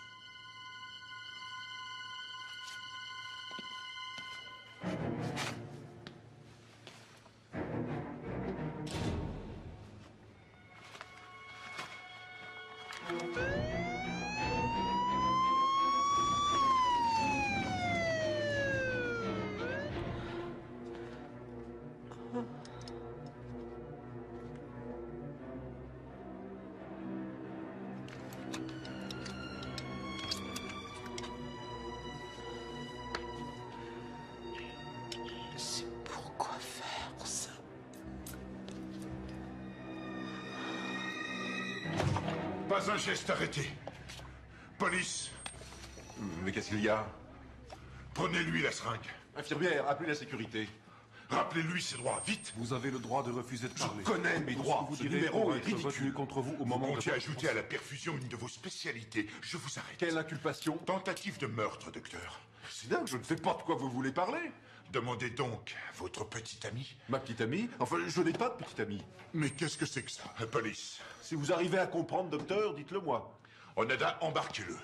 [SPEAKER 17] Pas un geste arrêté. Police.
[SPEAKER 10] Mais qu'est-ce qu'il y a?
[SPEAKER 17] Prenez-lui la seringue.
[SPEAKER 10] Infirmière, appelez la sécurité.
[SPEAKER 17] Rappelez-lui ses droits, vite.
[SPEAKER 12] Vous avez le droit de refuser de parler.
[SPEAKER 17] Je connais mes droits.
[SPEAKER 12] Vous
[SPEAKER 17] Ce
[SPEAKER 12] direz
[SPEAKER 17] numéro
[SPEAKER 12] qu'on va
[SPEAKER 17] est
[SPEAKER 12] être
[SPEAKER 17] ridicule.
[SPEAKER 12] retenu contre vous au moment
[SPEAKER 17] Vous
[SPEAKER 12] de
[SPEAKER 17] comptiez
[SPEAKER 12] votre
[SPEAKER 17] ajouter à la perfusion une de vos spécialités. Je vous arrête.
[SPEAKER 10] Quelle inculpation?
[SPEAKER 17] Tentative de meurtre, docteur.
[SPEAKER 10] C'est dingue, je ne sais pas de quoi vous voulez parler.
[SPEAKER 17] Demandez donc à votre petite amie.
[SPEAKER 10] Ma petite amie? Enfin, je n'ai pas de petite amie.
[SPEAKER 17] Mais qu'est-ce que c'est que ça? Police.
[SPEAKER 10] Si vous arrivez à comprendre, docteur, dites-le moi.
[SPEAKER 17] Onada, embarquez-le.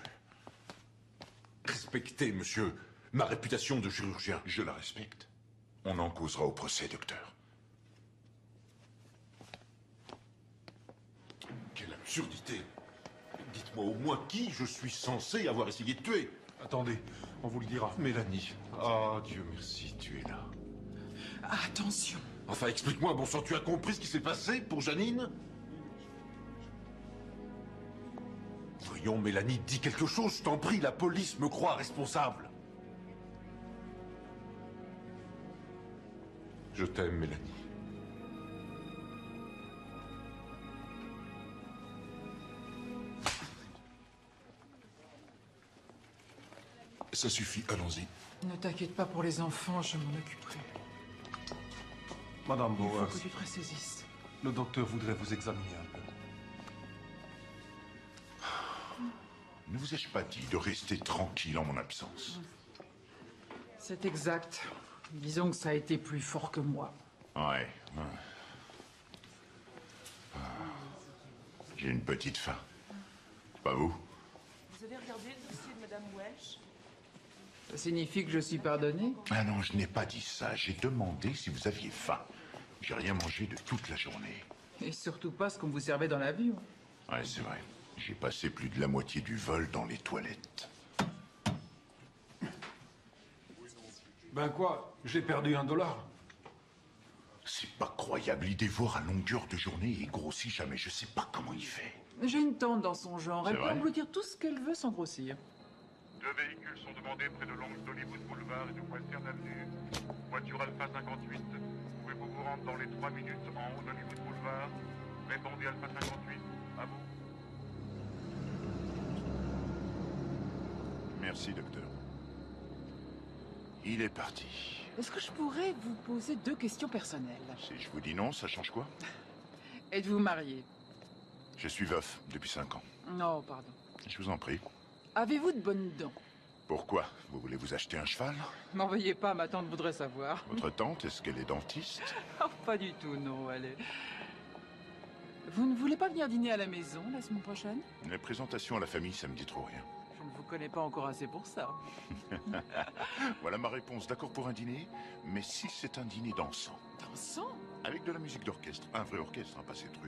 [SPEAKER 10] Respectez, monsieur, ma réputation de chirurgien.
[SPEAKER 17] Je la respecte. On en causera au procès, docteur.
[SPEAKER 13] Quelle absurdité! Dites-moi au moins qui je suis censé avoir essayé de tuer.
[SPEAKER 12] Attendez, on vous le dira.
[SPEAKER 13] Mélanie. Ah, Dieu merci, tu es là.
[SPEAKER 7] Attention.
[SPEAKER 13] Enfin, explique-moi, bon sang, tu as compris ce qui s'est passé pour Janine? Voyons, Mélanie, dis quelque chose, je t'en prie, la police me croit responsable. Je t'aime, Mélanie.
[SPEAKER 17] Ça suffit, allons-y.
[SPEAKER 7] Ne t'inquiète pas pour les enfants, je m'en occuperai.
[SPEAKER 12] Madame
[SPEAKER 7] Il faut
[SPEAKER 12] Bowers,
[SPEAKER 7] que tu te ressaisisses.
[SPEAKER 12] le docteur voudrait vous examiner un peu.
[SPEAKER 17] Ne vous ai-je pas dit de rester tranquille en mon absence?
[SPEAKER 7] C'est exact. Disons que ça a été plus fort que moi.
[SPEAKER 17] Ouais. J'ai une petite faim. Pas vous?
[SPEAKER 4] Vous avez regardé le dossier de Madame Welsh?
[SPEAKER 7] Ça signifie que je suis pardonné?
[SPEAKER 17] Ah non, je n'ai pas dit ça. J'ai demandé si vous aviez faim. J'ai rien mangé de toute la journée.
[SPEAKER 7] Et surtout pas ce qu'on vous servait dans l'avion.
[SPEAKER 17] Ouais, c'est vrai. J'ai passé plus de la moitié du vol dans les toilettes.
[SPEAKER 12] Ben quoi? J'ai perdu $1.
[SPEAKER 17] C'est pas croyable. Il dévore à longueur de journée et grossit jamais. Je sais pas comment il fait.
[SPEAKER 7] J'ai une tante dans son genre. Elle
[SPEAKER 17] C'est
[SPEAKER 7] peut
[SPEAKER 17] vrai
[SPEAKER 7] engloutir tout ce qu'elle veut sans grossir.
[SPEAKER 3] 2 véhicules sont demandés près de l'angle d'Hollywood Boulevard et de Western Avenue. Voiture Alpha 58. Pouvez-vous vous rendre dans les 3 minutes en haut d'Hollywood Boulevard? Répondez Alpha 58. À vous.
[SPEAKER 17] Merci, docteur. Il est parti.
[SPEAKER 7] Est-ce que je pourrais vous poser 2 questions personnelles?
[SPEAKER 17] Si je vous dis non, ça change quoi?
[SPEAKER 7] Êtes-vous marié?
[SPEAKER 17] Je suis veuf depuis 5 ans.
[SPEAKER 7] Non, pardon.
[SPEAKER 17] Je vous en prie.
[SPEAKER 7] Avez-vous de bonnes dents?
[SPEAKER 17] Pourquoi? Vous voulez vous acheter un cheval?
[SPEAKER 7] M'en veuillez pas, ma tante voudrait savoir.
[SPEAKER 17] Votre tante, est-ce qu'elle est dentiste?
[SPEAKER 7] Oh, pas du tout, non, allez. Vous ne voulez pas venir dîner à la maison la semaine prochaine?
[SPEAKER 17] Les présentations à la famille, ça me dit trop rien.
[SPEAKER 7] Je ne vous connais pas encore assez pour ça.
[SPEAKER 17] Voilà ma réponse. D'accord pour un dîner, mais si c'est un dîner dansant.
[SPEAKER 7] Dansant?
[SPEAKER 17] Avec de la musique d'orchestre. Un vrai orchestre, hein, pas ces trucs.